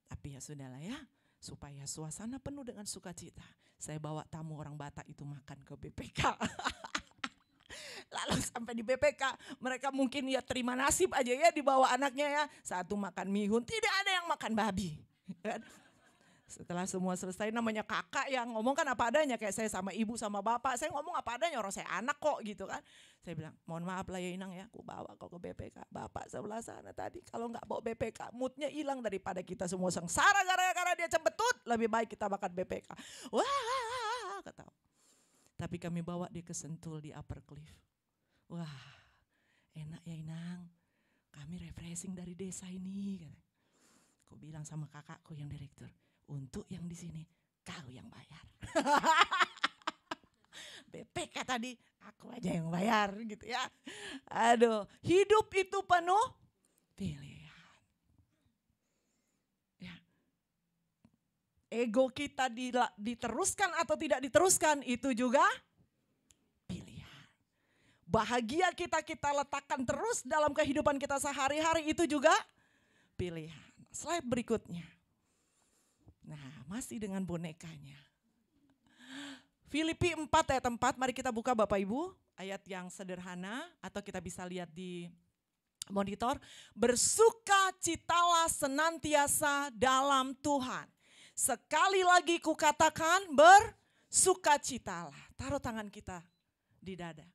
Tapi ya sudahlah ya, supaya suasana penuh dengan sukacita, saya bawa tamu orang Batak itu makan ke BPK. Lalu sampai di BPK, mereka mungkin ya terima nasib aja ya dibawa anaknya ya. Satu makan mihun, tidak ada yang makan babi. Setelah semua selesai, namanya kakak yang ngomong kan apa adanya, kayak saya sama ibu sama bapak, saya ngomong apa adanya, orang saya anak kok gitu kan. Saya bilang, mohon maaf lah ya Inang ya, aku bawa kok ke BPK. Bapak sebelah sana tadi kalau nggak bawa BPK, moodnya hilang daripada kita semua sengsara gara-gara dia cembetut, lebih baik kita makan BPK. Wah, ketawa. Tapi kami bawa dia ke Sentul di Upper Cliff. Wah, enak ya Inang, kami refreshing dari desa ini. Aku bilang sama kakakku yang direktur, untuk yang di sini kau yang bayar. BPK tadi aku aja yang bayar gitu ya. Aduh, hidup itu penuh pilihan. Ya. Ego kita diteruskan atau tidak diteruskan itu juga pilihan. Bahagia kita letakkan terus dalam kehidupan kita sehari-hari itu juga pilihan. Slide berikutnya. Nah, masih dengan bonekanya. Filipi 4 ayat 4, mari kita buka Bapak Ibu, ayat yang sederhana atau kita bisa lihat di monitor. Bersukacitalah senantiasa dalam Tuhan. Sekali lagi kukatakan bersukacitalah. Taruh tangan kita di dada.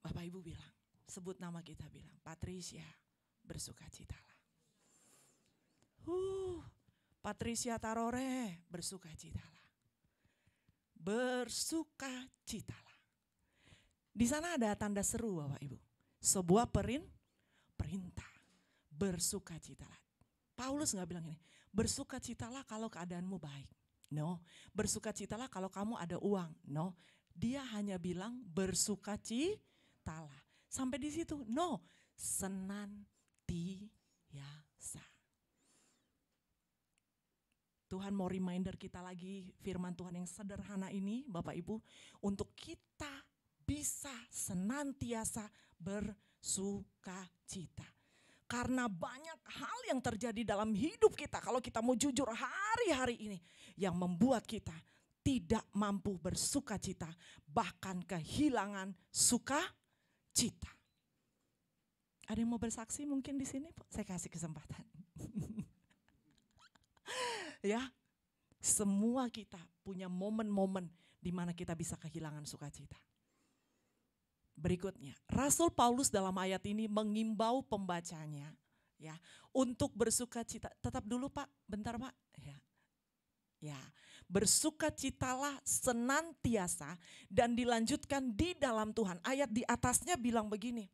Bapak Ibu bilang, sebut nama kita bilang, Patricia bersukacitalah. Patricia Tarore bersukacitalah. Bersukacitalah. Di sana ada tanda seru Bapak Ibu. Sebuah perintah. Bersukacitalah. Paulus gak bilang ini, bersukacitalah kalau keadaanmu baik. No. Bersukacitalah kalau kamu ada uang. No. Dia hanya bilang bersukacitalah. Sampai di situ. No. Senantiasa. Tuhan mau reminder kita lagi firman Tuhan yang sederhana ini Bapak Ibu, untuk kita bisa senantiasa bersukacita. Karena banyak hal yang terjadi dalam hidup kita, kalau kita mau jujur hari-hari ini, yang membuat kita tidak mampu bersukacita, bahkan kehilangan sukacita. Ada yang mau bersaksi mungkin di sini? Saya kasih kesempatan. Ya, semua kita punya momen-momen di mana kita bisa kehilangan sukacita. Berikutnya, Rasul Paulus dalam ayat ini mengimbau pembacanya ya untuk bersukacita. Tetap dulu Pak, bentar Pak. Ya, bersukacitalah senantiasa dan dilanjutkan di dalam Tuhan. Ayat di atasnya bilang begini.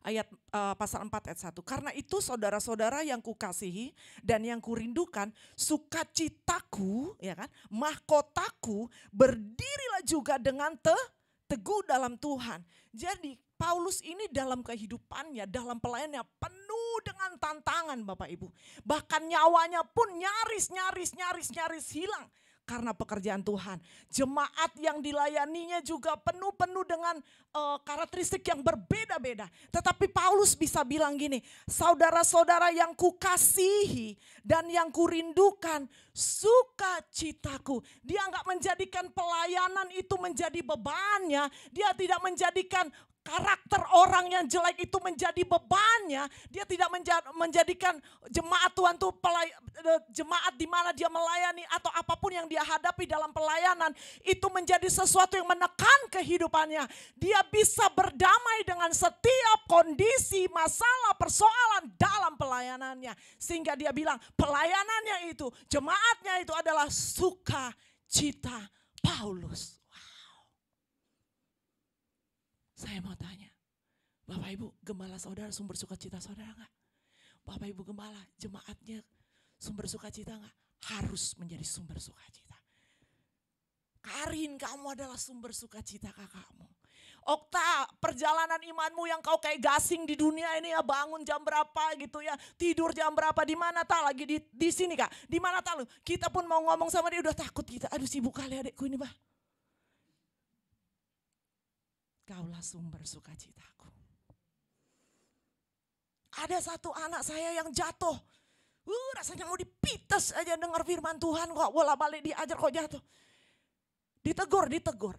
Ayat pasal 4 ayat 1. Karena itu saudara-saudara yang kukasihi dan yang kurindukan, sukacitaku, ya kan, mahkotaku, berdirilah juga dengan teguh dalam Tuhan. Jadi Paulus ini dalam kehidupannya, dalam pelayanannya penuh dengan tantangan Bapak Ibu. Bahkan nyawanya pun nyaris hilang karena pekerjaan Tuhan. Jemaat yang dilayaninya juga penuh dengan karakteristik yang berbeda-beda. Tetapi Paulus bisa bilang gini, saudara-saudara yang kukasihi dan yang kurindukan, sukacitaku. Dia enggak menjadikan pelayanan itu menjadi bebannya. Dia tidak menjadikan karakter orang yang jelek itu menjadi bebannya. Dia tidak menjadikan jemaat Tuhan itu jemaat di mana dia melayani atau apapun yang dia hadapi dalam pelayanan itu menjadi sesuatu yang menekan kehidupannya. Dia bisa berdamai dengan setiap kondisi, masalah, persoalan dalam pelayanannya. Sehingga dia bilang pelayanannya itu, jemaatnya itu adalah sukacita Paulus. Saya mau tanya, Bapak Ibu gembala saudara sumber sukacita saudara enggak? Bapak Ibu gembala jemaatnya sumber sukacita enggak? Harus menjadi sumber sukacita. Karin, kamu adalah sumber sukacita kakakmu. Okta, perjalanan imanmu yang kau kayak gasing di dunia ini ya, bangun jam berapa gitu ya, tidur jam berapa, di mana tak lagi di sini Kak, di mana tak lu? Kita pun mau ngomong sama dia udah takut kita, aduh sibuk kali adekku ini bah. Kaulah sumber sukacitaku. Ada satu anak saya yang jatuh. Rasanya mau dipites aja dengar firman Tuhan kok bola-balik diajar kok jatuh. Ditegur,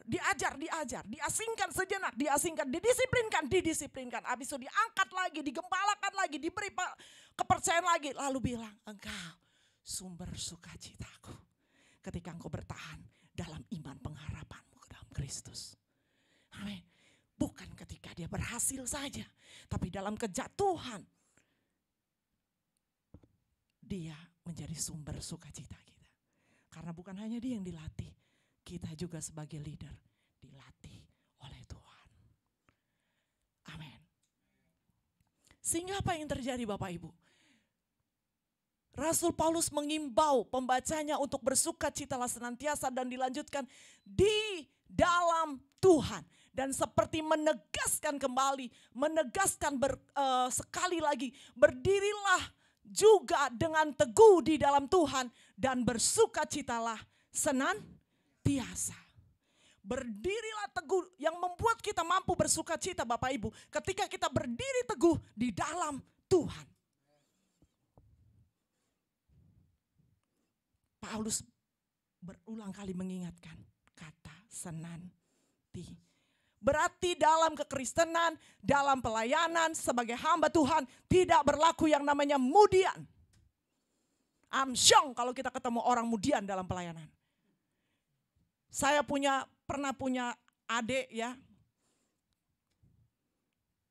diajar, diasingkan sejenak, didisiplinkan. Habis itu diangkat lagi, digembalakan lagi, diberi kepercayaan lagi. Lalu bilang, engkau sumber sukacitaku. Ketika engkau bertahan dalam iman pengharapanmu ke dalam Kristus. Amin. Bukan ketika dia berhasil saja, tapi dalam kejatuhan dia menjadi sumber sukacita kita. Karena bukan hanya dia yang dilatih, kita juga sebagai leader dilatih oleh Tuhan. Amin. Sehingga apa yang terjadi Bapak Ibu? Rasul Paulus mengimbau pembacanya untuk bersukacitalah senantiasa dan dilanjutkan di dalam Tuhan. Dan seperti menegaskan kembali, sekali lagi, berdirilah juga dengan teguh di dalam Tuhan dan bersukacitalah senantiasa. Berdirilah teguh yang membuat kita mampu bersukacita Bapak Ibu ketika kita berdiri teguh di dalam Tuhan. Paulus berulang kali mengingatkan kata senantiasa. Berarti dalam kekristenan, dalam pelayanan sebagai hamba Tuhan tidak berlaku yang namanya mudian. Amsyong kalau kita ketemu orang mudian dalam pelayanan. Saya pernah punya adik ya.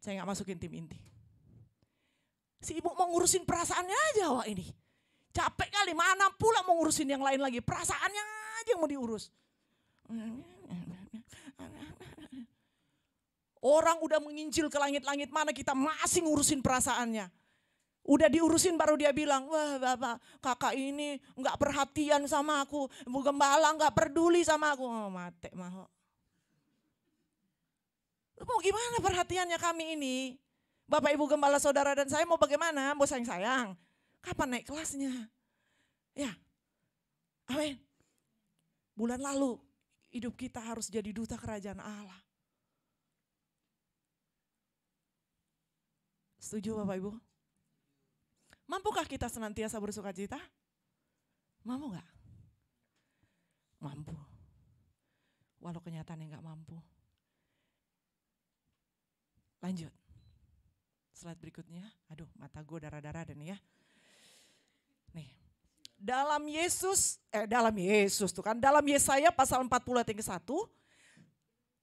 Saya gak masukin tim inti. Si ibu mau ngurusin perasaannya aja wah ini. Capek kali, mana pula mau ngurusin yang lain lagi. Perasaannya aja yang mau diurus. Orang udah menginjil ke langit-langit mana kita masih ngurusin perasaannya. Udah diurusin baru dia bilang, wah bapak kakak ini gak perhatian sama aku. Ibu gembala gak peduli sama aku. Oh, mati maho. Mau gimana perhatiannya kami ini? Bapak ibu gembala saudara dan saya mau bagaimana? Mau sayang-sayang. Kapan naik kelasnya? Ya, amin. Bulan lalu hidup kita harus jadi duta kerajaan Allah. Setuju Bapak Ibu? Mampukah kita senantiasa bersuka cita? Mampu gak? Mampu. Walau kenyataannya gak mampu. Lanjut. Slide berikutnya. Aduh, mata gue darah-darah ada nih ya. Nih. Dalam Yesus tuh kan. Dalam Yesaya pasal 40 ayat yang ke-1.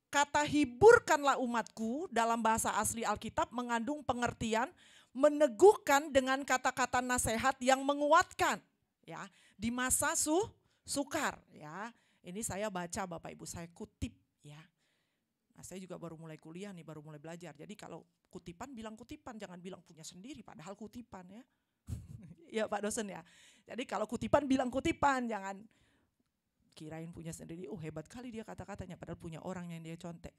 Kata hiburkanlah umatku dalam bahasa asli Alkitab mengandung pengertian meneguhkan dengan kata-kata nasihat yang menguatkan. Ya, di masa sukar. Ya, ini saya baca Bapak Ibu, saya kutip ya. Nah, saya juga baru mulai kuliah nih, baru mulai belajar. Jadi kalau kutipan bilang kutipan, jangan bilang punya sendiri. Padahal kutipan ya. Ya Pak dosen ya. Jadi kalau kutipan bilang kutipan, jangan kirain punya sendiri. Oh hebat kali dia kata-katanya, padahal punya orang yang dia contek.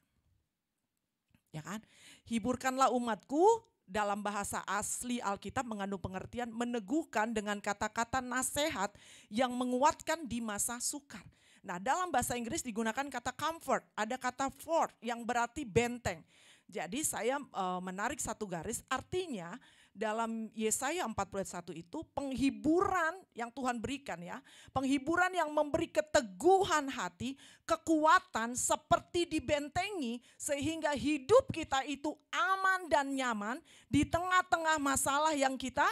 Ya kan? Hiburkanlah umatku dalam bahasa asli Alkitab mengandung pengertian meneguhkan dengan kata-kata nasihat yang menguatkan di masa sukar. Nah dalam bahasa Inggris digunakan kata comfort, ada kata fort yang berarti benteng. Jadi saya menarik satu garis, artinya dalam Yesaya 41 itu penghiburan yang Tuhan berikan ya. Penghiburan yang memberi keteguhan hati, kekuatan seperti dibentengi sehingga hidup kita itu aman dan nyaman di tengah-tengah masalah yang kita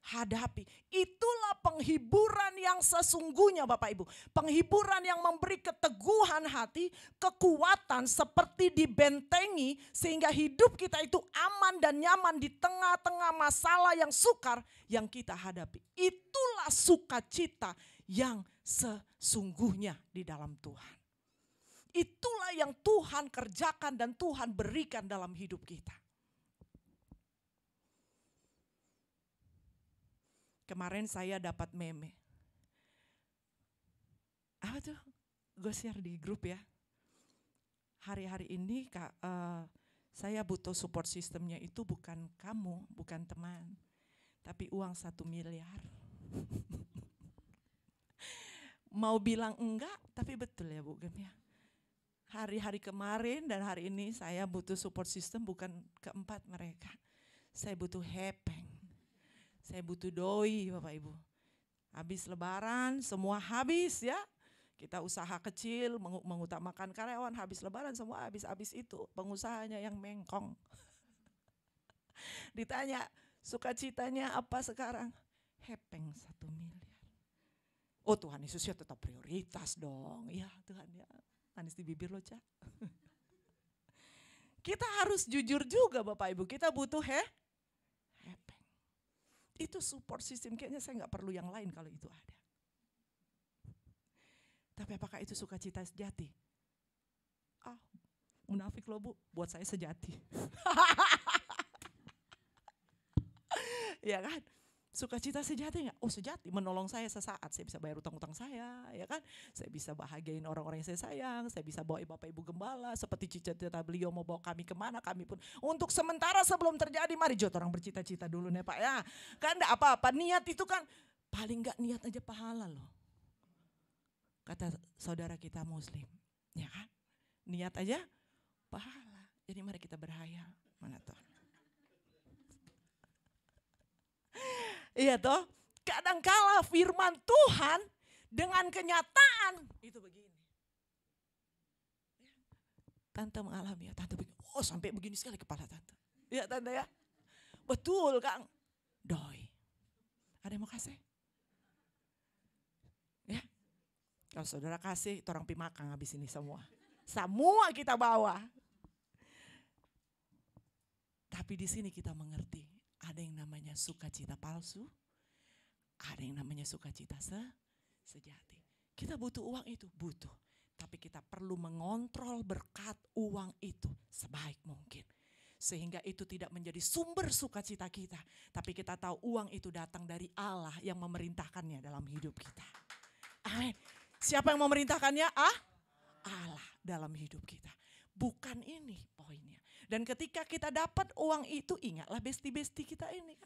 hadapi. Itulah penghiburan yang sesungguhnya Bapak Ibu. Penghiburan yang memberi keteguhan hati, kekuatan seperti dibentengi sehingga hidup kita itu aman dan nyaman di tengah-tengah masalah yang sukar yang kita hadapi. Itulah sukacita yang sesungguhnya di dalam Tuhan. Itulah yang Tuhan kerjakan dan Tuhan berikan dalam hidup kita. Kemarin saya dapat meme. Apa tuh? Gue share di grup ya. Hari-hari ini saya butuh support sistemnya itu bukan kamu, bukan teman. Tapi uang 1 miliar. Mau bilang enggak, tapi betul ya Bu Gem ya. Hari-hari kemarin dan hari ini saya butuh support system bukan keempat mereka. Saya butuh hepeng. Saya butuh doi Bapak Ibu. Habis lebaran semua habis ya. Kita usaha kecil mengutamakan karyawan, habis lebaran semua habis itu. Pengusahanya yang mengkong. Ditanya sukacitanya apa sekarang? Hepeng 1 miliar. Oh Tuhan Yesus ya tetap prioritas dong. Ya Tuhan ya. Manis di bibir lo Cak. Kita harus jujur juga Bapak Ibu. Kita butuh hepeng. Itu support system, kayaknya saya nggak perlu yang lain kalau itu ada. Tapi apakah itu sukacita sejati? Munafik loh Bu, buat saya sejati. Ya kan? Sukacita sejati nggak? Oh sejati, menolong saya sesaat, saya bisa bayar utang-utang saya, ya kan? Saya bisa bahagiain orang-orang yang saya sayang, saya bisa bawa Bapak Ibu Gembala, seperti cita-cita beliau mau bawa kami kemana, kami pun. Untuk sementara sebelum terjadi, mari jod orang bercita-cita dulu nih Pak ya. Kan enggak apa-apa, niat itu kan paling enggak niat aja pahala loh. Kata saudara kita Muslim, ya kan? Niat aja pahala, jadi mari kita berhayal, mana tuh? Iya toh, kadangkala firman Tuhan dengan kenyataan itu begini. Tante mengalami ya, tante begini. Oh sampai begini sekali kepala tante. Iya tante ya, betul Kang. Doi, ada yang mau kasih? Ya, kalau saudara kasih, orang pimakang habis ini semua. Semua kita bawa. Tapi di sini kita mengerti. Ada yang namanya sukacita palsu, ada yang namanya sukacita sejati. Kita butuh uang itu, butuh. Tapi kita perlu mengontrol berkat uang itu sebaik mungkin. Sehingga itu tidak menjadi sumber sukacita kita. Tapi kita tahu uang itu datang dari Allah yang memerintahkannya dalam hidup kita. Amin. Siapa yang memerintahkannya? Allah dalam hidup kita. Bukan ini poinnya. Dan ketika kita dapat uang itu, ingatlah besti-besti kita ini.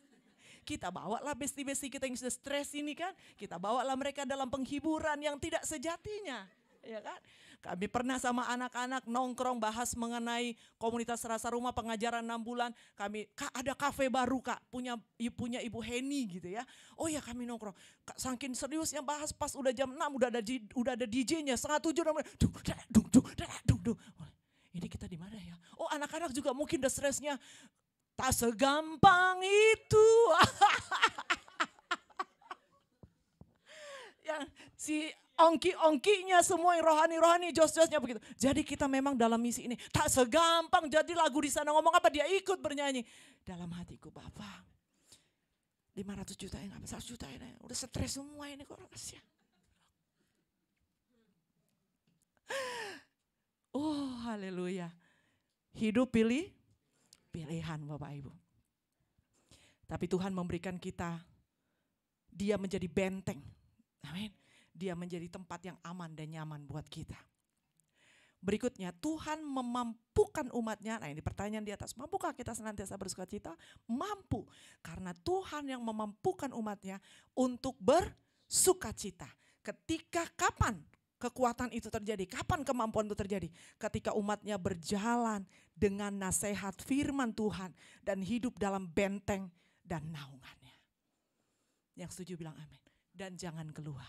Kita bawalah besti-besti kita yang sudah stres ini kan. Kita bawalah mereka dalam penghiburan yang tidak sejatinya. Ya kan? Kami pernah sama anak-anak nongkrong bahas mengenai komunitas Rasa Rumah pengajaran 6 bulan. Kami, Kak ada kafe baru Kak, punya Ibu Heni gitu ya. Oh ya kami nongkrong. Kak, saking seriusnya bahas pas udah jam 6 udah ada DJ-nya. 6:30 dung. Ini kita di mana ya? Oh anak-anak juga mungkin udah stresnya. Tak segampang itu. Yang si ongki-ongkinya semua yang rohani-rohani, jos-josnya begitu. Jadi kita memang dalam misi ini tak segampang jadi lagu di sana ngomong apa dia ikut bernyanyi. Dalam hatiku Bapak 500 juta ya, 100 juta ya, udah stres semua ini kok kasihan. Oh haleluya. Hidup pilihan Bapak Ibu. Tapi Tuhan memberikan kita, dia menjadi benteng. Amin. Dia menjadi tempat yang aman dan nyaman buat kita. Berikutnya, Tuhan memampukan umatnya. Nah ini pertanyaan di atas, mampukah kita senantiasa bersuka cita? Mampu, karena Tuhan yang memampukan umatnya untuk bersuka cita. Ketika kapan kekuatan itu terjadi? Kapan kemampuan itu terjadi? Ketika umatnya berjalan dengan nasihat firman Tuhan dan hidup dalam benteng dan naungannya. Yang setuju bilang amin. Dan jangan keluar.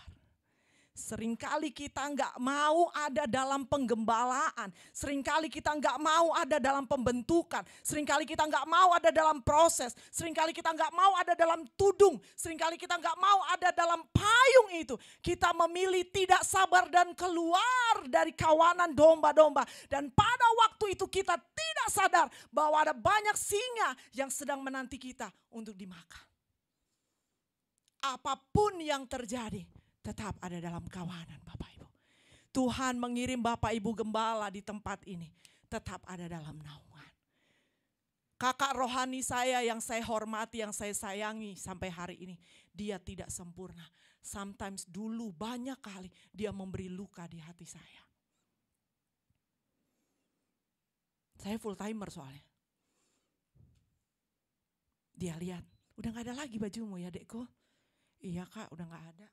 Seringkali kita nggak mau ada dalam penggembalaan. Seringkali kita nggak mau ada dalam pembentukan. Seringkali kita nggak mau ada dalam proses. Seringkali kita nggak mau ada dalam tudung. Seringkali kita nggak mau ada dalam payung itu. Kita memilih tidak sabar dan keluar dari kawanan domba-domba. Dan pada waktu itu kita tidak sadar bahwa ada banyak singa yang sedang menanti kita untuk dimakan. Apapun yang terjadi, tetap ada dalam kawanan Bapak Ibu. Tuhan mengirim Bapak Ibu gembala di tempat ini. Tetap ada dalam naungan. Kakak rohani saya yang saya hormati, yang saya sayangi sampai hari ini. Dia tidak sempurna. Sometimes dulu banyak kali dia memberi luka di hati saya. Saya full timer soalnya. Dia lihat, udah gak ada lagi bajumu ya dekku. Iya Kak, udah gak ada.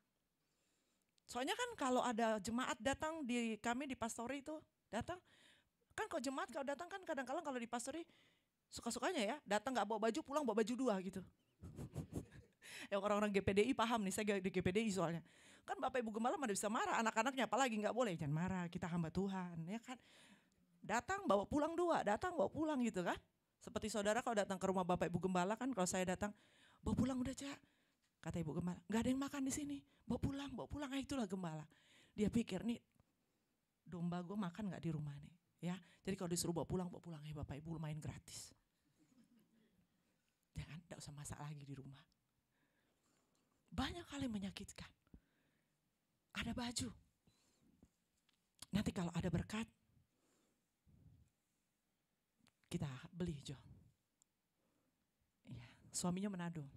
Soalnya kan kalau ada jemaat datang di kami di pastori itu datang, kan kalau jemaat kalau datang kan kadang-kadang kalau di pastori suka-sukanya ya, datang nggak bawa baju pulang bawa baju 2 gitu. Ya orang-orang GPDI paham nih, saya di GPDI soalnya. Kan Bapak Ibu Gembala mana bisa marah, anak-anaknya apalagi nggak boleh, jangan marah, kita hamba Tuhan ya kan. Datang bawa pulang 2, datang bawa pulang gitu kan. Seperti saudara kalau datang ke rumah Bapak Ibu Gembala kan, kalau saya datang bawa pulang udah Cak. Kata Ibu Gembala, gak ada yang makan di sini, bawa pulang, itulah Gembala. Dia pikir nih domba gue makan gak di rumah nih, ya. Jadi kalau disuruh bawa pulang ya Bapak Ibu lumayan gratis. Ya kan, gak usah masak lagi di rumah. Banyak kali menyakitkan. Ada baju. Nanti kalau ada berkat, kita beli Jo. Ya, suaminya Manado.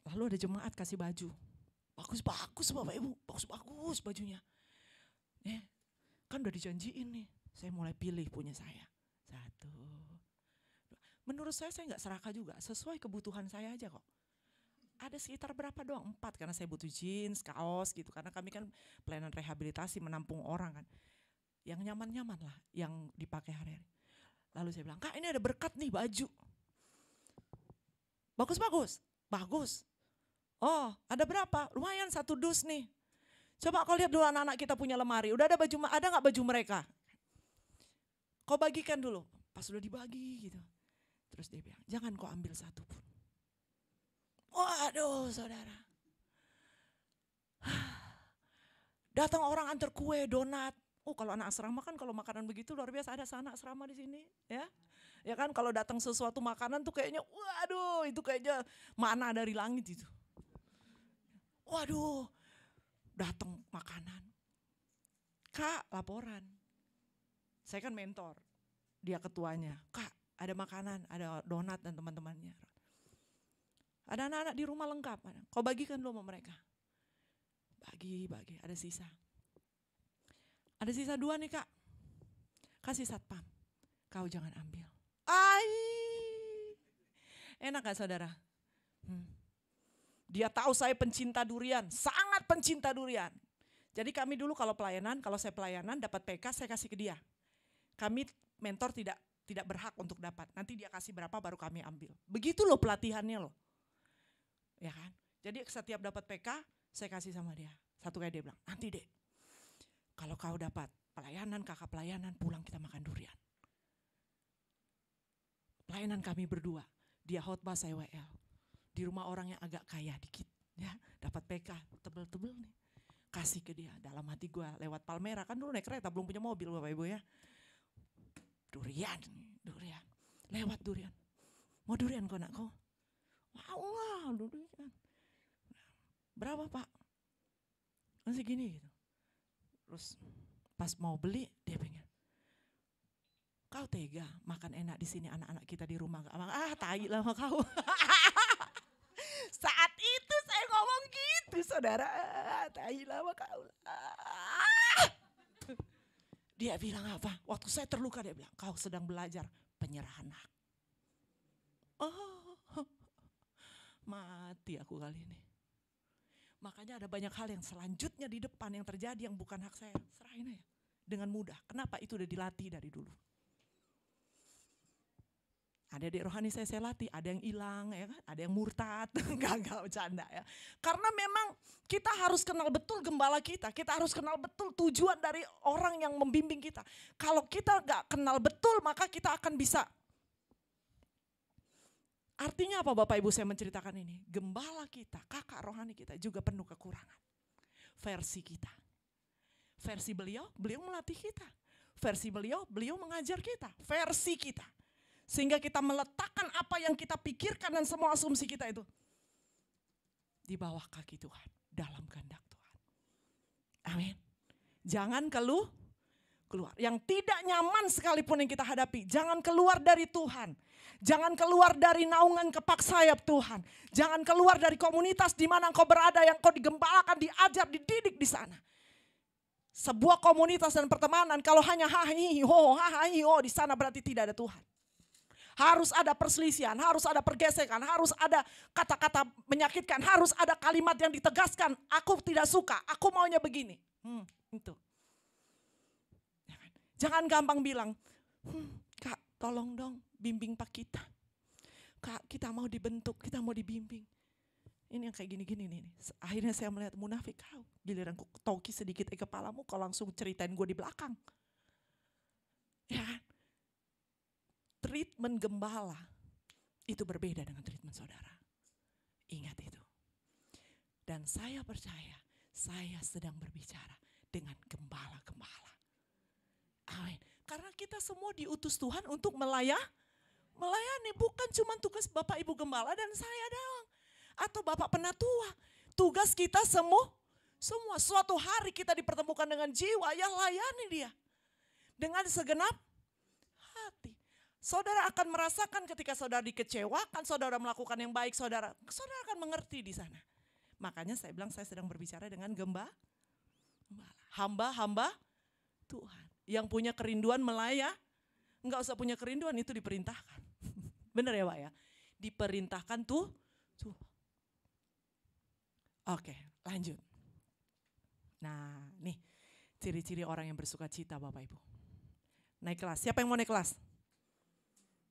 Lalu ada jemaat kasih baju. Bagus Bapak Ibu, bagus bajunya. Kan udah dijanjiin nih, saya mulai pilih punya saya. 1. Menurut saya gak serakah juga, sesuai kebutuhan saya aja kok. Ada sekitar berapa doang, 4 karena saya butuh jeans, kaos gitu. Karena kami kan pelayanan rehabilitasi menampung orang kan. Yang nyaman-nyaman lah, yang dipakai hari-hari. Lalu saya bilang, Kak ini ada berkat nih baju. Bagus. Oh ada berapa? Lumayan 1 dus nih. Coba kau lihat dulu anak-anak kita punya lemari. Udah ada gak baju mereka? Kau bagikan dulu. Pas udah dibagi gitu. Terus dia bilang, jangan kau ambil 1 pun. Waduh saudara. Datang orang antar kue, donat. Oh kalau anak asrama kan kalau makanan begitu luar biasa, ada anak asrama di sini ya. Ya kan kalau datang sesuatu makanan tuh kayaknya waduh itu kayaknya mana dari langit itu. Waduh, datang makanan. Kak, laporan. Saya kan mentor, dia ketuanya. Kak, ada makanan, ada donat dan teman-temannya. Ada anak-anak di rumah lengkap. Kau bagikan dulu sama mereka. Bagi, ada sisa. Ada sisa 2 nih Kak. Kasih satpam, kau jangan ambil. Enak gak saudara? Dia tahu saya pencinta durian, sangat pencinta durian. Jadi kami dulu kalau saya pelayanan dapat PK saya kasih ke dia. Kami mentor tidak berhak untuk dapat. Nanti dia kasih berapa baru kami ambil. Begitu loh pelatihannya loh. Ya kan? Jadi setiap dapat PK saya kasih sama dia. Satu kali dia bilang, nanti deh kalau kau dapat pelayanan, kakak pelayanan, pulang kita makan durian. Pelayanan kami berdua, dia khotbah saya WL. Di rumah orang yang agak kaya dikit, ya dapat PK tebel-tebel nih. Kasih ke dia, dalam hati gue lewat Palmera, kan dulu naik kereta belum punya mobil Bapak Ibu ya. Durian, lewat durian. Mau durian kau nak kau? Wah, durian. Berapa Pak? Masih gini gitu. Terus pas mau beli dia pengen, kau tega makan enak di sini, anak-anak kita di rumah gak makan. Tai lah sama kau. Saat itu saya ngomong gitu saudara, tai lah sama kau. Dia bilang apa? Waktu saya terluka dia bilang, kau sedang belajar penyerahan hak. Oh, mati aku kali ini. Makanya ada banyak hal yang selanjutnya di depan yang terjadi yang bukan hak saya. Serahin aja dengan mudah. Kenapa? Itu udah dilatih dari dulu. Ada adik rohani saya latih, ada yang hilang ya kan, ada yang murtad, enggak bercanda ya. Karena memang kita harus kenal betul gembala kita harus kenal betul tujuan dari orang yang membimbing kita. Kalau kita enggak kenal betul maka kita akan bisa. Artinya apa Bapak Ibu saya menceritakan ini? Gembala kita, kakak rohani kita juga penuh kekurangan. Versi kita. Versi beliau melatih kita. Versi beliau mengajar kita. Versi kita. Sehingga kita meletakkan apa yang kita pikirkan dan semua asumsi kita itu di bawah kaki Tuhan, dalam kehendak Tuhan. Amin. Jangan keluar. Yang tidak nyaman sekalipun yang kita hadapi, jangan keluar dari Tuhan. Jangan keluar dari naungan kepak sayap Tuhan. Jangan keluar dari komunitas di mana engkau berada, yang kau digembalakan, diajar, dididik di sana. Sebuah komunitas dan pertemanan kalau hanya ha-hi-ho di sana berarti tidak ada Tuhan. Harus ada perselisihan, harus ada pergesekan, harus ada kata-kata menyakitkan, harus ada kalimat yang ditegaskan. Aku tidak suka, aku maunya begini. Itu. Jangan gampang bilang, Kak tolong dong bimbing Pak kita. Kak kita mau dibentuk, kita mau dibimbing. Ini yang kayak gini-gini nih. Akhirnya saya melihat munafik kau. Giliran ku toki sedikit kepalamu, kau langsung ceritain gue di belakang. Ya kan? Treatment gembala itu berbeda dengan treatment saudara. Ingat itu. Dan saya percaya saya sedang berbicara dengan gembala-gembala. Amin. Karena kita semua diutus Tuhan untuk melayani. Bukan cuma tugas Bapak Ibu Gembala dan saya doang. Atau Bapak Penatua. Tugas kita semua. Suatu hari kita dipertemukan dengan jiwa, ya layani dia. Dengan segenap hati. Saudara akan merasakan ketika saudara dikecewakan, saudara melakukan yang baik, saudara akan mengerti di sana. Makanya saya bilang saya sedang berbicara dengan gembala. Hamba-hamba Tuhan. Yang punya kerinduan enggak usah punya kerinduan, itu diperintahkan. Benar ya Pak ya? Diperintahkan tuh. Oke, lanjut. Nah nih ciri-ciri orang yang bersuka cita Bapak Ibu. Naik kelas, siapa yang mau naik kelas?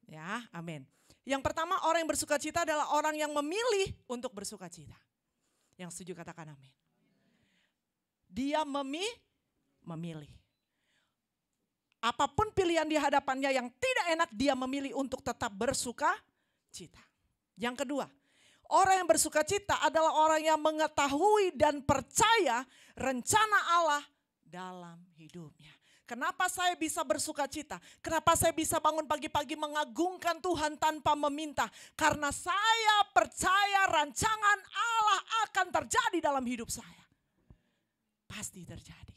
Ya, amin. Yang pertama orang yang bersuka cita adalah orang yang memilih untuk bersuka cita. Yang setuju katakan amin. Dia memilih. Apapun pilihan di hadapannya yang tidak enak, dia memilih untuk tetap bersuka cita. Yang kedua, orang yang bersuka cita adalah orang yang mengetahui dan percaya rencana Allah dalam hidupnya. Kenapa saya bisa bersuka cita? Kenapa saya bisa bangun pagi-pagi mengagungkan Tuhan tanpa meminta? Karena saya percaya rancangan Allah akan terjadi dalam hidup saya. Pasti terjadi.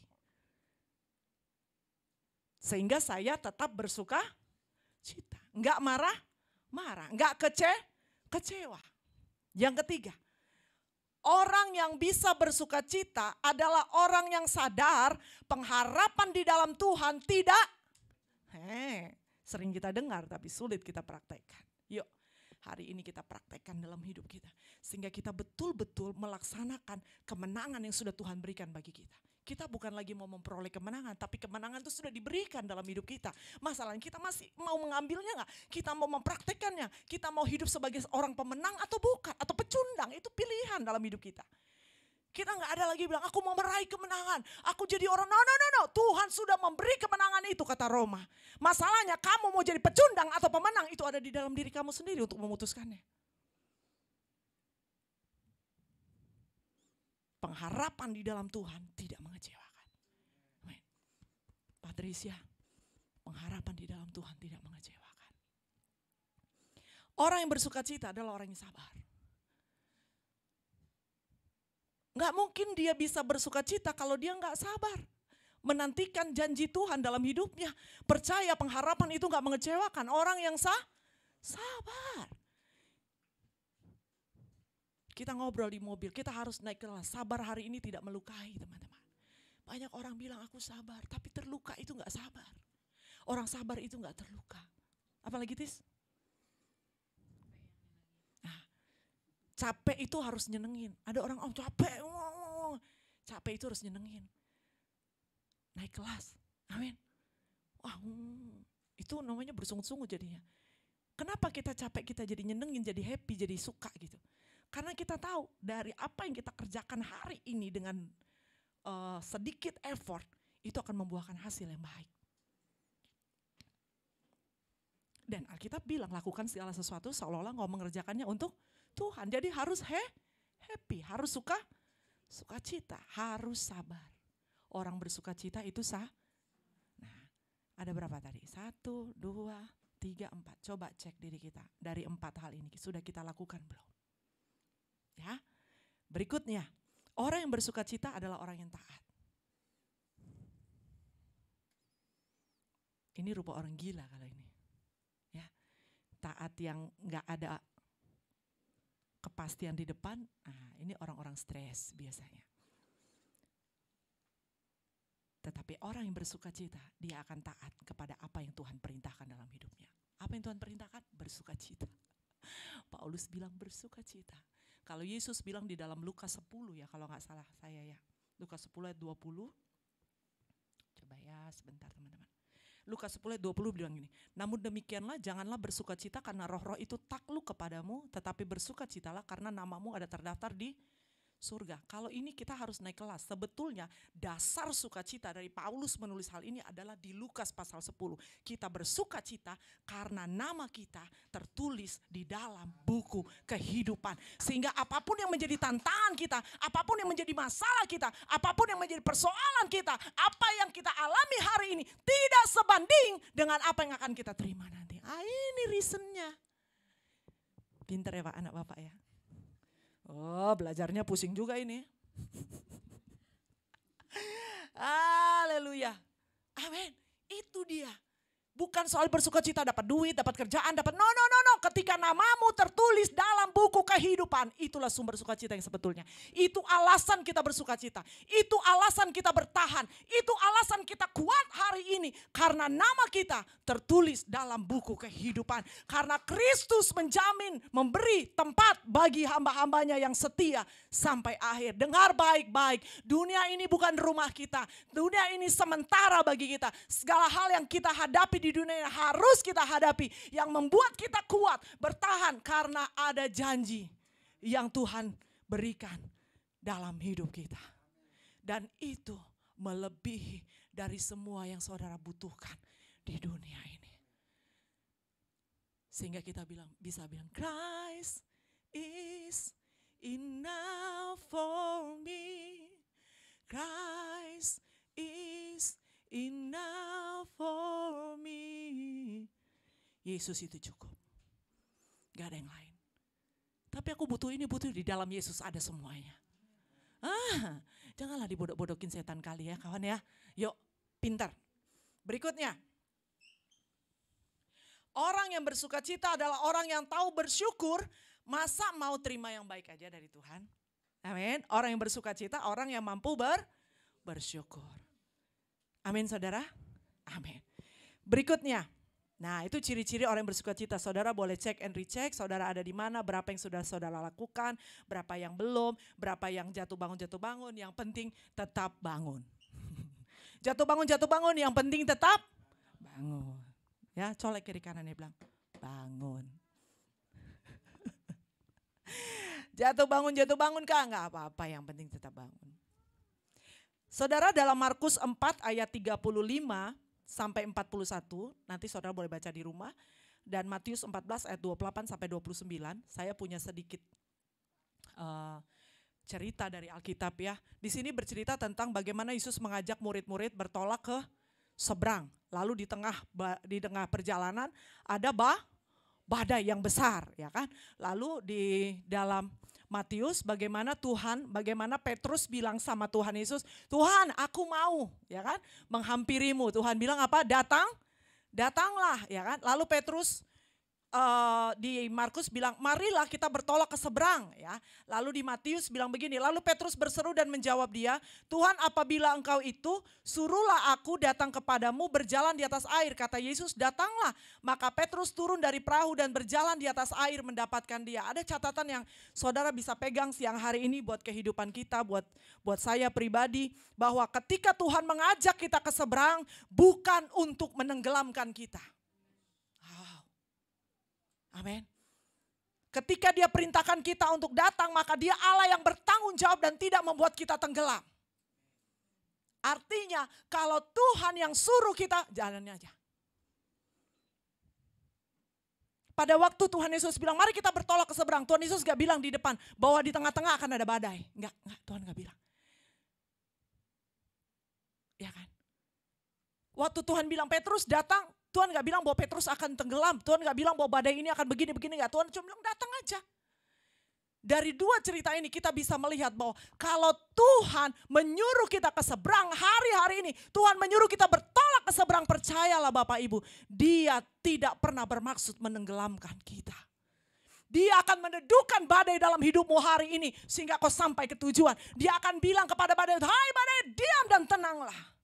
Sehingga saya tetap bersuka cita. Enggak marah, enggak kecewa. Yang ketiga, orang yang bisa bersuka cita adalah orang yang sadar pengharapan di dalam Tuhan tidak. Sering kita dengar tapi sulit kita praktekkan. Yuk, hari ini kita praktekkan dalam hidup kita. Sehingga kita betul-betul melaksanakan kemenangan yang sudah Tuhan berikan bagi kita. Kita bukan lagi mau memperoleh kemenangan, tapi kemenangan itu sudah diberikan dalam hidup kita. Masalahnya kita masih mau mengambilnya nggak? Kita mau mempraktekannya, kita mau hidup sebagai orang pemenang atau bukan, atau pecundang, itu pilihan dalam hidup kita. Kita nggak ada lagi bilang, aku mau meraih kemenangan, aku jadi orang, no. Tuhan sudah memberi kemenangan itu, kata Roma. Masalahnya kamu mau jadi pecundang atau pemenang, itu ada di dalam diri kamu sendiri untuk memutuskannya. Pengharapan di dalam Tuhan tidak mengecewakan. Amin. Patricia, pengharapan di dalam Tuhan tidak mengecewakan. Orang yang bersuka cita adalah orang yang sabar. Nggak mungkin dia bisa bersuka cita kalau dia nggak sabar. Menantikan janji Tuhan dalam hidupnya. Percaya pengharapan itu nggak mengecewakan. Orang yang sabar. Kita ngobrol di mobil, kita harus naik kelas. Sabar hari ini tidak melukai, teman-teman. Banyak orang bilang aku sabar, tapi terluka itu nggak sabar. Orang sabar itu nggak terluka. Apalagi Tis? Nah, capek itu harus nyenengin. Ada orang, capek. Capek itu harus nyenengin. Naik kelas, amin. Wah, itu namanya bersungut-sungut jadinya. Kenapa kita capek, kita jadi nyenengin, jadi happy, jadi suka gitu. Karena kita tahu dari apa yang kita kerjakan hari ini dengan sedikit effort, itu akan membuahkan hasil yang baik. Dan Alkitab bilang lakukan segala sesuatu seolah-olah engkau mengerjakannya untuk Tuhan. Jadi harus happy, harus suka cita, harus sabar. Orang bersuka cita itu Nah, ada berapa tadi? 1, 2, 3, 4. Coba cek diri kita. Dari 4 hal ini sudah kita lakukan belum? Ya, berikutnya, orang yang bersuka cita adalah orang yang taat. Ini rupa orang gila kalau ini. Ya, taat yang nggak ada kepastian di depan, ini orang-orang stres biasanya. Tetapi orang yang bersuka cita, dia akan taat kepada apa yang Tuhan perintahkan dalam hidupnya. Apa yang Tuhan perintahkan? Bersuka cita. Paulus bilang bersuka cita. Kalau Yesus bilang di dalam Lukas 10 ya, kalau nggak salah saya ya. Lukas 10 ayat 20. Coba ya sebentar teman-teman. Lukas 10 ayat 20 bilang gini. Namun demikianlah janganlah bersuka cita karena roh-roh itu takluk kepadamu. Tetapi bersuka citalah karena namamu ada terdaftar di surga. Kalau ini kita harus naik kelas. Sebetulnya dasar sukacita dari Paulus menulis hal ini adalah di Lukas pasal 10. Kita bersuka cita karena nama kita tertulis di dalam buku kehidupan. Sehingga apapun yang menjadi tantangan kita, apapun yang menjadi masalah kita, apapun yang menjadi persoalan kita, apa yang kita alami hari ini tidak sebanding dengan apa yang akan kita terima nanti. Ini reasonnya. Pinter ya Pak, anak Bapak ya. Oh, belajarnya pusing juga ini. Haleluya. Amin. Itu dia. Bukan soal bersuka cita dapat duit, dapat kerjaan, dapat no. Ketika namamu tertulis dalam buku kehidupan, itulah sumber sukacita yang sebetulnya. Itu alasan kita bersuka cita. Itu alasan kita bertahan. Itu alasan kita kuat hari ini. Karena nama kita tertulis dalam buku kehidupan. Karena Kristus menjamin, memberi tempat bagi hamba-hambanya yang setia sampai akhir. Dengar baik-baik. Dunia ini bukan rumah kita. Dunia ini sementara bagi kita. Segala hal yang kita hadapi di dunia yang harus kita hadapi, yang membuat kita kuat bertahan karena ada janji yang Tuhan berikan dalam hidup kita. Dan itu melebihi dari semua yang saudara butuhkan di dunia ini. Sehingga kita bisa bilang Christ is enough for me. Christ is enough for me. Yesus itu cukup. Gak ada yang lain. Tapi aku butuh ini, butuh di dalam Yesus ada semuanya. Janganlah dibodok-bodokin setan kali ya kawan ya. Yuk, pintar. Berikutnya. Orang yang bersuka cita adalah orang yang tahu bersyukur. Masa mau terima yang baik aja dari Tuhan? Amin. Orang yang bersuka cita, orang yang mampu bersyukur. Amin saudara. Amin. Berikutnya. Nah, itu ciri-ciri orang yang bersuka cita. Saudara boleh cek and recheck, saudara ada di mana, berapa yang sudah saudara lakukan, berapa yang belum, berapa yang jatuh bangun, yang penting tetap bangun. Jatuh bangun, yang penting tetap bangun. Ya, colek kiri kanannya bilang, bangun. Jatuh bangun kah? Enggak apa-apa, yang penting tetap bangun. Saudara, dalam Markus 4 ayat 35 sampai 41, nanti saudara boleh baca di rumah. Dan Matius 14 ayat 28 sampai 29, saya punya sedikit cerita dari Alkitab ya. Di sini bercerita tentang bagaimana Yesus mengajak murid-murid bertolak ke seberang. Lalu di tengah perjalanan ada badai yang besar, ya kan. Lalu di dalam Matius bagaimana Petrus bilang sama Tuhan Yesus, Tuhan aku mau, ya kan, menghampirimu. Tuhan bilang apa? Datanglah, ya kan. Lalu Petrus di Markus bilang, marilah kita bertolak ke seberang, ya. Lalu di Matius bilang begini, lalu Petrus berseru dan menjawab dia, Tuhan apabila engkau itu, suruhlah aku datang kepadamu berjalan di atas air. Kata Yesus, datanglah. Maka Petrus turun dari perahu dan berjalan di atas air mendapatkan dia. Ada catatan yang saudara bisa pegang siang hari ini buat kehidupan kita, buat saya pribadi, bahwa ketika Tuhan mengajak kita ke seberang, bukan untuk menenggelamkan kita. Amin. Ketika dia perintahkan kita untuk datang, maka dia Allah yang bertanggung jawab dan tidak membuat kita tenggelam. Artinya kalau Tuhan yang suruh kita, jalannya aja. Pada waktu Tuhan Yesus bilang, mari kita bertolak ke seberang. Tuhan Yesus gak bilang di depan, bahwa di tengah-tengah akan ada badai. Enggak, Tuhan gak bilang. Ya kan? Waktu Tuhan bilang Petrus datang, Tuhan gak bilang bahwa Petrus akan tenggelam. Tuhan gak bilang bahwa badai ini akan begini-begini. Gak, Tuhan cuma bilang datang aja. Dari dua cerita ini kita bisa melihat bahwa kalau Tuhan menyuruh kita ke seberang hari-hari ini. Tuhan menyuruh kita bertolak ke seberang, percayalah Bapak Ibu. Dia tidak pernah bermaksud menenggelamkan kita. Dia akan meneduhkan badai dalam hidupmu hari ini. Sehingga kau sampai ke tujuan. Dia akan bilang kepada badai, hai badai diam dan tenanglah.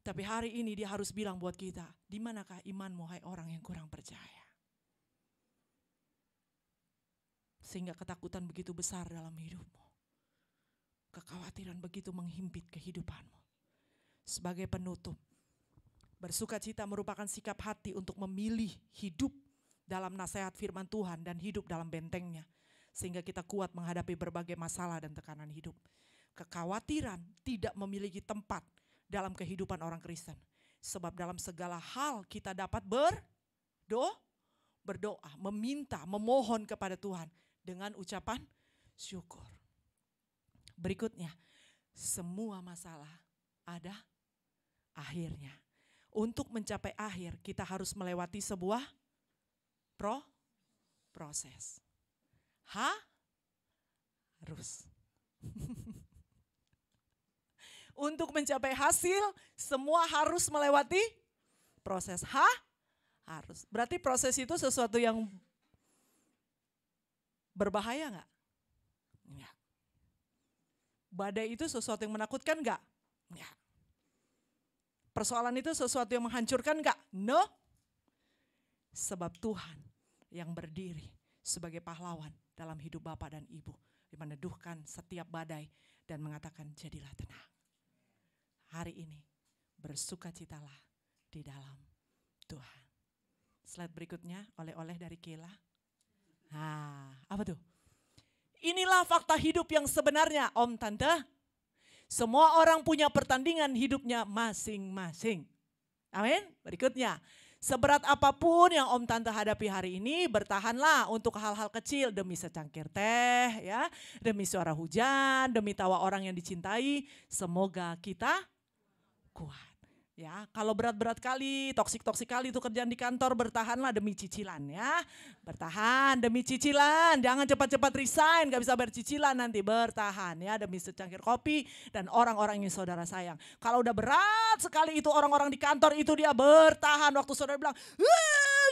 Tapi hari ini dia harus bilang buat kita, di manakah imanmu hai orang yang kurang percaya? Sehingga ketakutan begitu besar dalam hidupmu. Kekhawatiran begitu menghimpit kehidupanmu. Sebagai penutup, bersukacita merupakan sikap hati untuk memilih hidup dalam nasihat firman Tuhan dan hidup dalam bentengnya. Sehingga kita kuat menghadapi berbagai masalah dan tekanan hidup. Kekhawatiran tidak memiliki tempat dalam kehidupan orang Kristen. Sebab dalam segala hal kita dapat berdoa, meminta, memohon kepada Tuhan dengan ucapan syukur. Berikutnya, semua masalah ada akhirnya. Untuk mencapai akhir kita harus melewati sebuah proses. Harus. Untuk mencapai hasil, semua harus melewati proses. Harus. Berarti proses itu sesuatu yang berbahaya enggak? Enggak. Badai itu sesuatu yang menakutkan enggak? Enggak. Persoalan itu sesuatu yang menghancurkan enggak? No. Sebab Tuhan yang berdiri sebagai pahlawan dalam hidup Bapak dan Ibu. Meneduhkan setiap badai dan mengatakan jadilah tenang. Hari ini bersukacitalah di dalam Tuhan. Slide berikutnya, oleh-oleh dari Kela. Apa tuh? Inilah fakta hidup yang sebenarnya, Om Tante. Semua orang punya pertandingan hidupnya masing-masing. Amin. Berikutnya, seberat apapun yang Om Tante hadapi hari ini, bertahanlah untuk hal-hal kecil demi secangkir teh, ya, demi suara hujan, demi tawa orang yang dicintai. Semoga kita kuat. Ya, kalau berat-berat kali, toksik-toksik kali itu kerjaan di kantor, bertahanlah demi cicilan ya. Bertahan demi cicilan, jangan cepat-cepat resign, gak bisa bayar cicilan nanti, bertahan ya demi secangkir kopi dan orang-orang yang saudara sayang. Kalau udah berat sekali itu orang-orang di kantor itu dia bertahan waktu saudara bilang,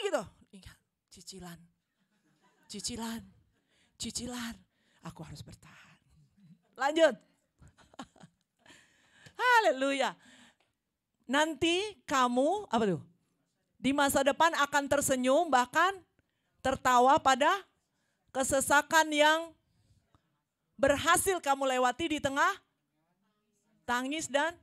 gitu. Ingat, cicilan, aku harus bertahan. Lanjut. Haleluya. Nanti kamu di masa depan akan tersenyum bahkan tertawa pada kesesakan yang berhasil kamu lewati di tengah tangis dan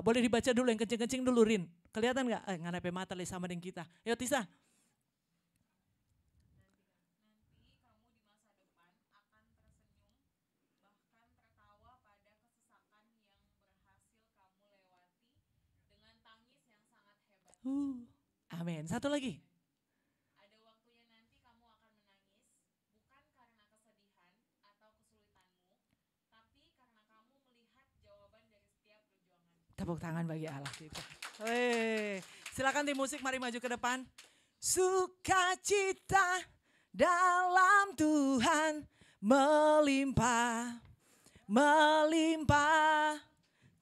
boleh dibaca dulu yang kencing-kencing dulu Rin. Kelihatan nggak? Nganape mata li sama dengan kita. Yo Tisa. Amin. Satu lagi. Ada waktunya nanti kamu akan menangis, bukan karena kesedihan atau kesulitanmu, tapi karena kamu melihat jawaban dari setiap perjuangan. Tepuk tangan bagi Allah kita. Silakan tim musik, mari maju ke depan. Sukacita dalam Tuhan melimpah, melimpah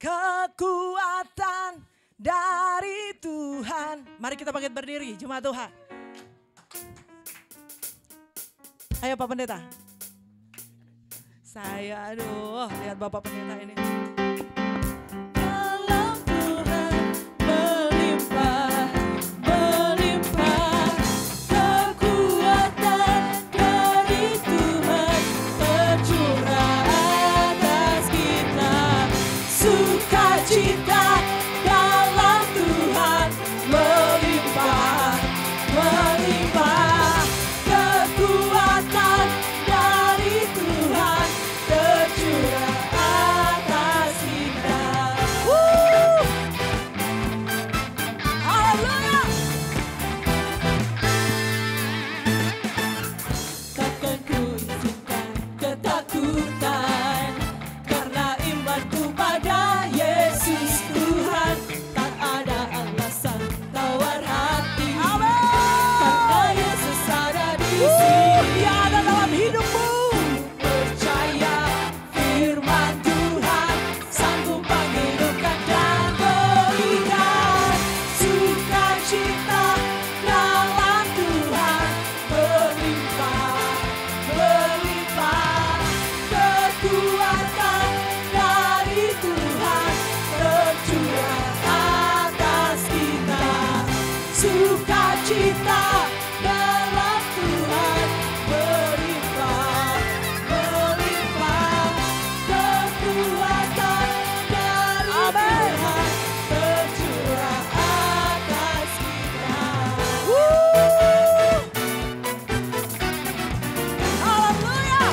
kekuatan dari Tuhan. Mari kita bangkit berdiri, jemaat Tuhan. Ayo Pak Pendeta. Saya lihat Bapak Pendeta ini. Dalam Tuhan melimpah, melimpah kekuatan dari Tuhan tercurah atas kita. Sukacita dalam Tuhan melimpah, melimpah kekuatan dari Tuhan tercurah atas kita. Haleluya. Takkan ku izinkan ketakutan, karena imanku pada Yesus Tuhan. Tak ada alasan tawar hati, karena Yesus ada di sini. Dia ada dalam hidupmu. Percaya firman Tuhan sanggup menghidupkan dan berikan sukacita dalam Tuhan melimpah, melimpah kekuatan dari Tuhan tercurah atas kita. Sukacita dalam Tuhan melimpah, melimpah kekuatan dari Tuhan tercurah atas kita. Haleluya.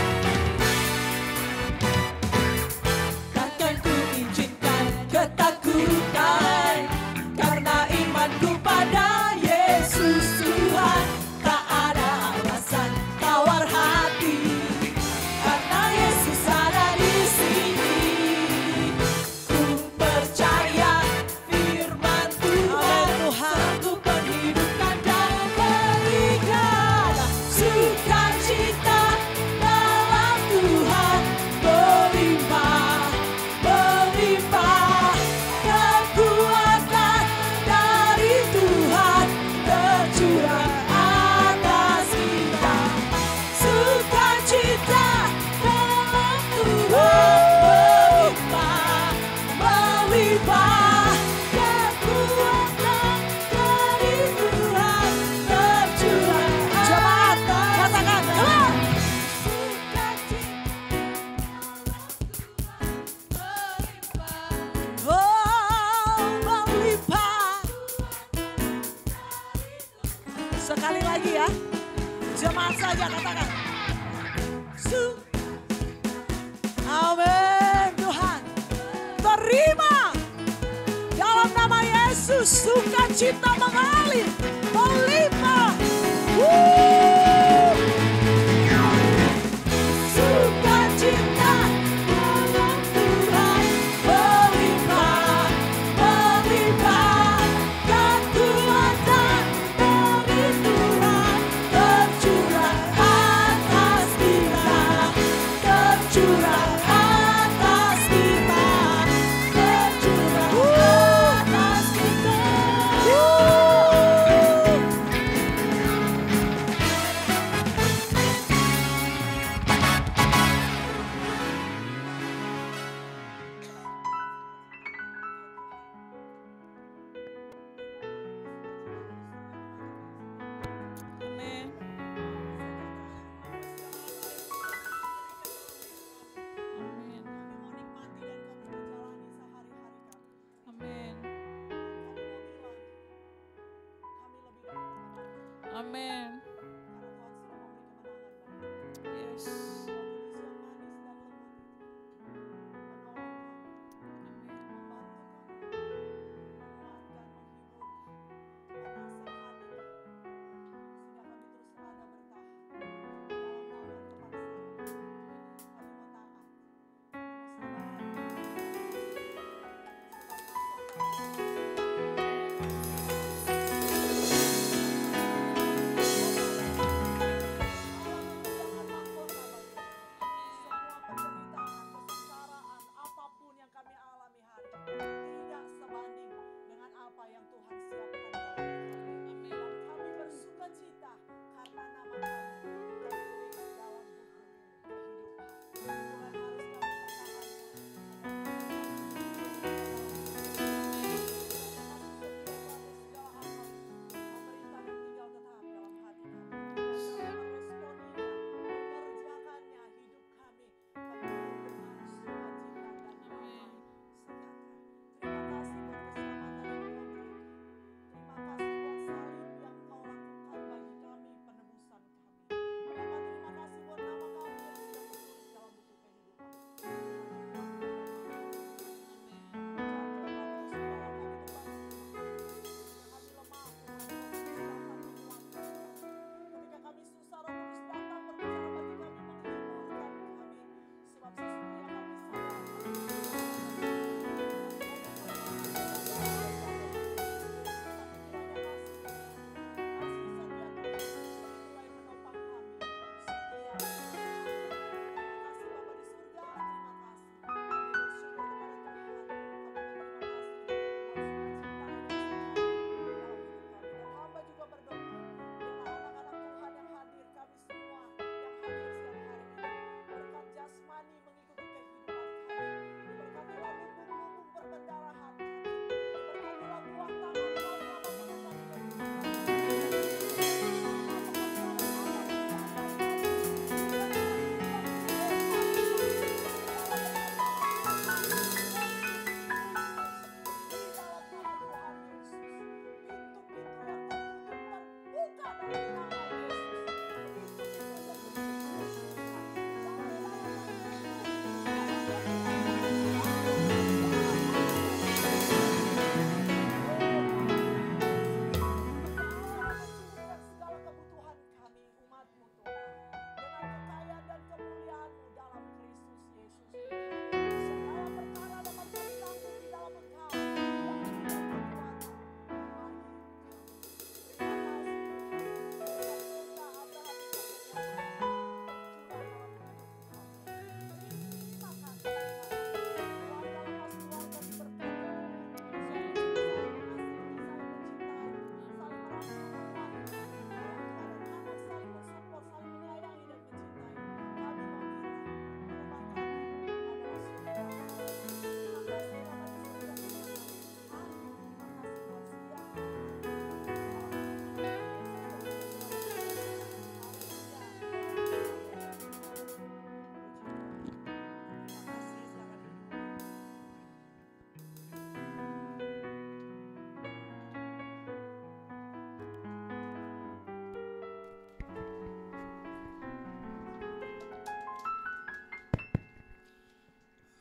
Takkan ku izinkan ketakutan, karena imanku pada Yesus Tuhan. Tak ada alasan tawar hati, karena Yesus ada di sini. Ku percaya firman Tuhan sanggup menghidupkan dan berikan sukacita dalam Tuhan melimpah, melimpah kekuatan dari Tuhan tercurah atas kita. Sukacita dalam Tuhan melimpah, melimpah kekuatan dari Tuhan tercurah Jemaat, atas katakan, kita. come on. Melimpah. Sekali lagi ya. Jemaat saja katakan. Amin Tuhan. Terima. Dalam nama Yesus sukacita mengalir. Melimpah. Sukacita dalam Tuhan melimpah, melimpah kekuatan dari Tuhan tercurah atas kita, tercurah atas kita, tercurah atas kita. Amin. Yes.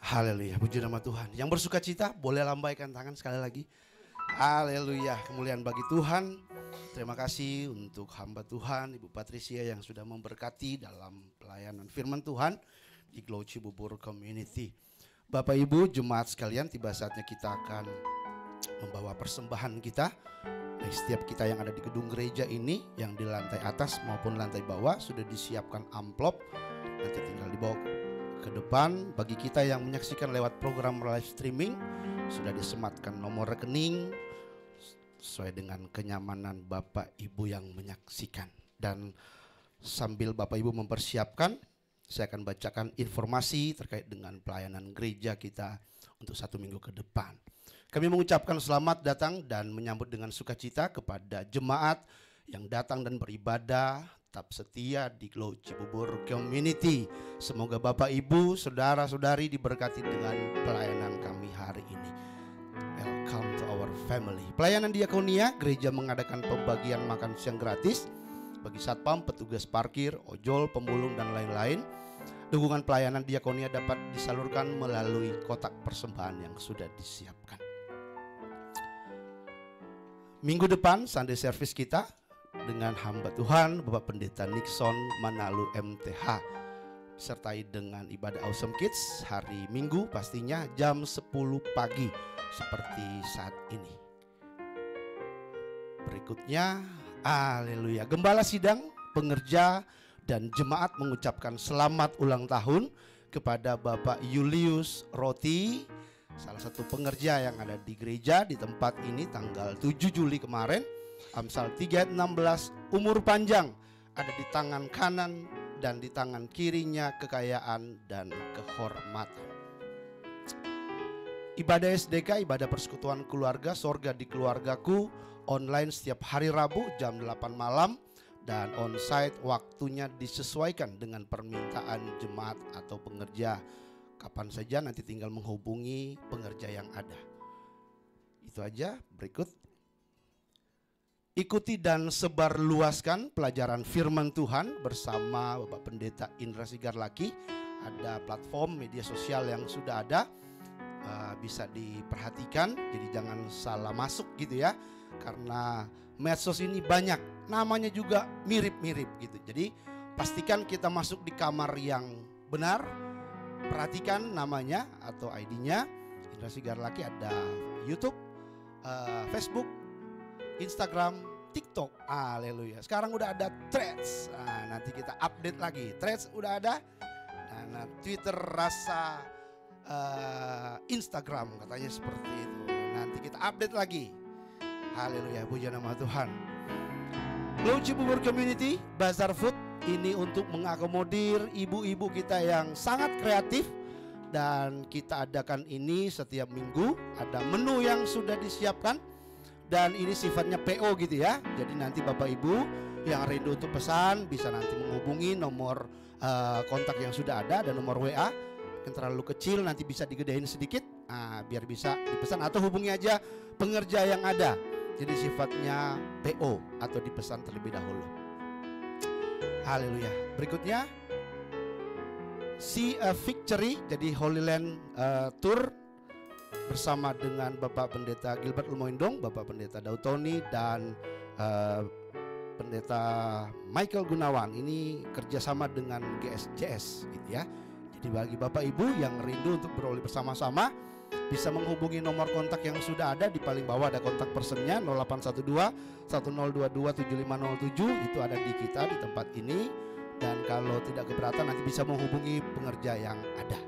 Haleluya, puji nama Tuhan. Yang bersuka cita boleh lambaikan tangan sekali lagi. Haleluya, kemuliaan bagi Tuhan. Terima kasih untuk hamba Tuhan, Ibu Patricia yang sudah memberkati dalam pelayanan firman Tuhan di Glow Cibubur Community. Bapak Ibu, jemaat sekalian, tiba saatnya kita akan membawa persembahan kita. Dari setiap kita yang ada di gedung gereja ini, yang di lantai atas maupun lantai bawah sudah disiapkan amplop. Nanti tinggal dibawa ke depan. Bagi kita yang menyaksikan lewat program live streaming, sudah disematkan nomor rekening sesuai dengan kenyamanan Bapak Ibu yang menyaksikan. Dan sambil Bapak Ibu mempersiapkan, saya akan bacakan informasi terkait dengan pelayanan gereja kita untuk 1 minggu ke depan. Kami mengucapkan selamat datang dan menyambut dengan sukacita kepada jemaat yang datang dan beribadah tetap setia di Glow Cibubur Community. Semoga Bapak Ibu, saudara-saudari diberkati dengan pelayanan kami hari ini. Welcome to our family. Pelayanan diakonia, gereja mengadakan pembagian makan siang gratis bagi satpam, petugas parkir, ojol, pemulung, dan lain-lain. Dukungan pelayanan diakonia dapat disalurkan melalui kotak persembahan yang sudah disiapkan. Minggu depan Sunday service kita dengan hamba Tuhan Bapak Pendeta Nixon Manalu MTH, sertai dengan ibadah Awesome Kids hari Minggu pastinya jam 10 pagi seperti saat ini. Berikutnya, haleluya, Gembala Sidang, pengerja dan jemaat mengucapkan selamat ulang tahun kepada Bapak Julius Roti, salah satu pengerja yang ada di gereja di tempat ini tanggal 7 Juli kemarin. Amsal 3 ayat 16, umur panjang ada di tangan kanan dan di tangan kirinya kekayaan dan kehormatan. Ibadah SDK, ibadah persekutuan keluarga, Sorga di Keluargaku, online setiap hari Rabu jam 8 malam dan onsite waktunya disesuaikan dengan permintaan jemaat atau pengerja. Kapan saja, nanti tinggal menghubungi pengerja yang ada. Itu aja. Berikut, ikuti dan sebarluaskan pelajaran firman Tuhan bersama Bapak Pendeta Indra Sigarlaki. Ada platform media sosial yang sudah ada, bisa diperhatikan, jadi jangan salah masuk gitu ya, karena medsos ini banyak, namanya juga mirip-mirip gitu. Jadi pastikan kita masuk di kamar yang benar. Perhatikan namanya atau ID-nya. Indra Sigarlaki ada YouTube, Facebook, Instagram, TikTok. Haleluya. Sekarang udah ada Threads. Nanti kita update lagi. Threads udah ada. Nah, Twitter rasa Instagram katanya seperti itu. Nanti kita update lagi. Haleluya, puji nama Tuhan. Glow Cibubur Community Bazar Food ini untuk mengakomodir ibu-ibu kita yang sangat kreatif, dan kita adakan ini setiap minggu. Ada menu yang sudah disiapkan dan ini sifatnya PO gitu ya. Jadi nanti Bapak Ibu yang rindu untuk pesan bisa nanti menghubungi nomor kontak yang sudah ada dan nomor WA. Yang terlalu kecil nanti bisa digedein sedikit biar bisa dipesan, atau hubungi aja pengerja yang ada. Jadi sifatnya PO atau dipesan terlebih dahulu. Haleluya. Berikutnya See a Victory, jadi Holy Land Tour bersama dengan Bapak Pendeta Gilbert Lumoindong, Bapak Pendeta Dautoni, dan Pendeta Michael Gunawan. Ini kerjasama dengan GSJS gitu ya. Jadi bagi Bapak Ibu yang rindu untuk beroleh bersama-sama, bisa menghubungi nomor kontak yang sudah ada. Di paling bawah ada kontak personnya 0812 1022 7507. Itu ada di kita di tempat ini. Dan kalau tidak keberatan nanti bisa menghubungi pengerja yang ada.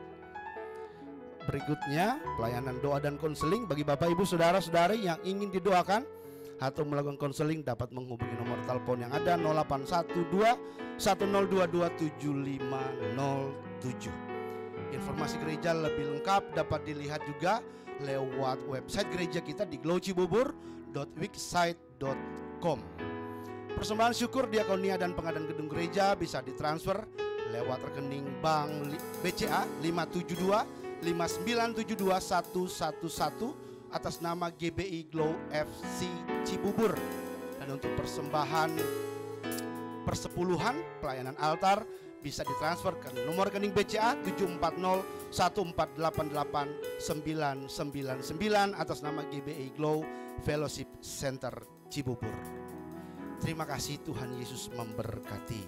Berikutnya pelayanan doa dan konseling bagi Bapak Ibu saudara-saudari yang ingin didoakan atau melakukan konseling, dapat menghubungi nomor telepon yang ada 0812 1022 7507. Informasi gereja lebih lengkap dapat dilihat juga lewat website gereja kita di glowcibubur.wixsite.com. Persembahan syukur diakonia dan pengadaan gedung gereja bisa ditransfer lewat rekening bank BCA 572 5972 111 atas nama GBI Glow FC Cibubur. Dan untuk persembahan persepuluhan pelayanan altar bisa ditransfer ke nomor rekening BCA 74014889999 atas nama GBI Glow Fellowship Center Cibubur. Terima kasih, Tuhan Yesus memberkati.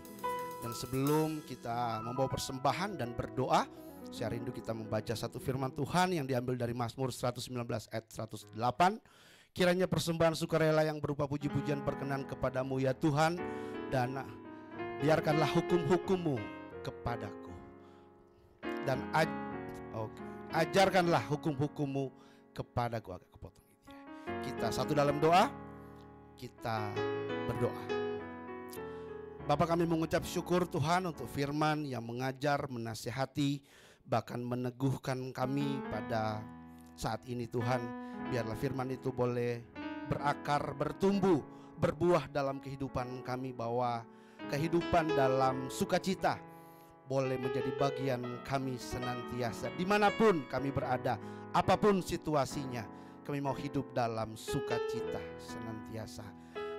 Dan sebelum kita membawa persembahan dan berdoa, saya rindu kita membaca satu firman Tuhan yang diambil dari Mazmur 119 ayat 108. Kiranya persembahan sukarela yang berupa puji-pujian berkenan kepadamu ya Tuhan, dan biarkanlah hukum-hukum-Mu kepadaku, dan ajarkanlah hukum-hukum-Mu kepadaku. Agak kepotong gitu ya. Kita satu dalam doa, kita berdoa. Bapa, kami mengucap syukur Tuhan untuk firman yang mengajar, menasihati, bahkan meneguhkan kami pada saat ini Tuhan. Biarlah firman itu boleh berakar, bertumbuh, berbuah dalam kehidupan kami, bahwa kehidupan dalam sukacita boleh menjadi bagian kami senantiasa. Dimanapun kami berada, apapun situasinya, kami mau hidup dalam sukacita senantiasa.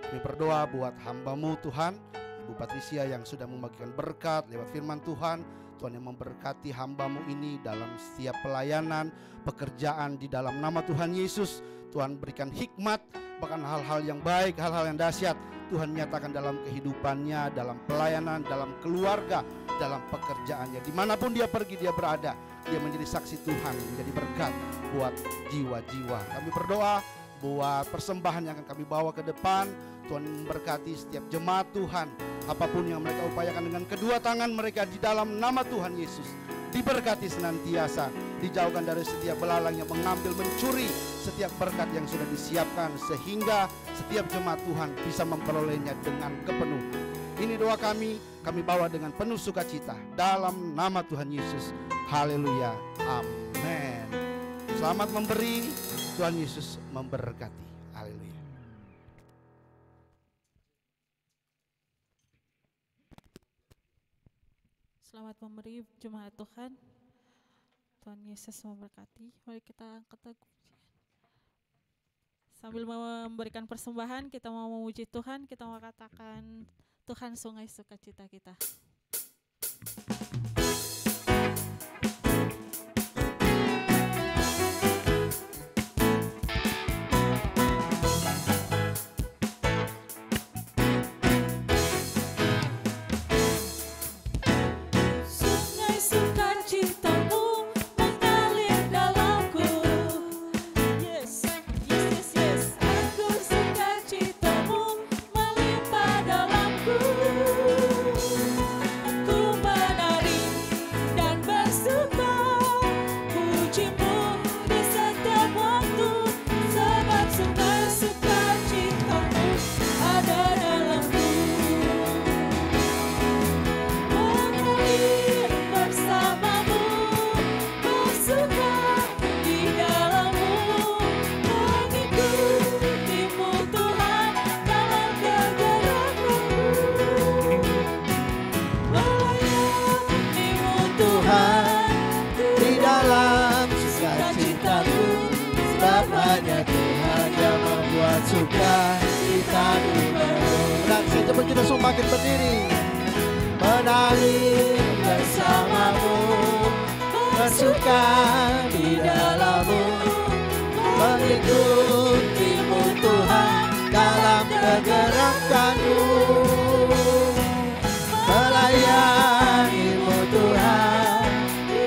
Kami berdoa buat hamba-Mu Tuhan Ibu Patricia yang sudah membagikan berkat lewat firman Tuhan. Tuhan yang memberkati hamba-Mu ini dalam setiap pelayanan, pekerjaan di dalam nama Tuhan Yesus. Tuhan berikan hikmat, bahkan hal-hal yang baik, hal-hal yang dahsyat Tuhan nyatakan dalam kehidupannya, dalam pelayanan, dalam keluarga, dalam pekerjaannya. Dimanapun dia pergi, dia berada, dia menjadi saksi Tuhan, menjadi berkat buat jiwa-jiwa. Kami berdoa buat persembahan yang akan kami bawa ke depan. Tuhan memberkati setiap jemaat Tuhan, apapun yang mereka upayakan dengan kedua tangan mereka di dalam nama Tuhan Yesus, diberkati senantiasa, dijauhkan dari setiap belalang yang mengambil, mencuri setiap berkat yang sudah disiapkan, sehingga setiap jemaat Tuhan bisa memperolehnya dengan kepenuhan. Ini doa kami bawa dengan penuh sukacita dalam nama Tuhan Yesus. Haleluya, amin. Selamat memberi, Tuhan Yesus memberkati. Haleluya. Selamat memberi jemaat Tuhan. Tuhan Yesus memberkati. Mari kita angkat lagu. Sambil memberikan persembahan, kita mau memuji Tuhan, kita mau katakan, Tuhan sungai sukacita kita. Kita semakin berdiri, menari bersamamu, bersuka di dalam-Mu, mengikuti-Mu Tuhan dalam kegerakan-Mu, melayani-Mu Tuhan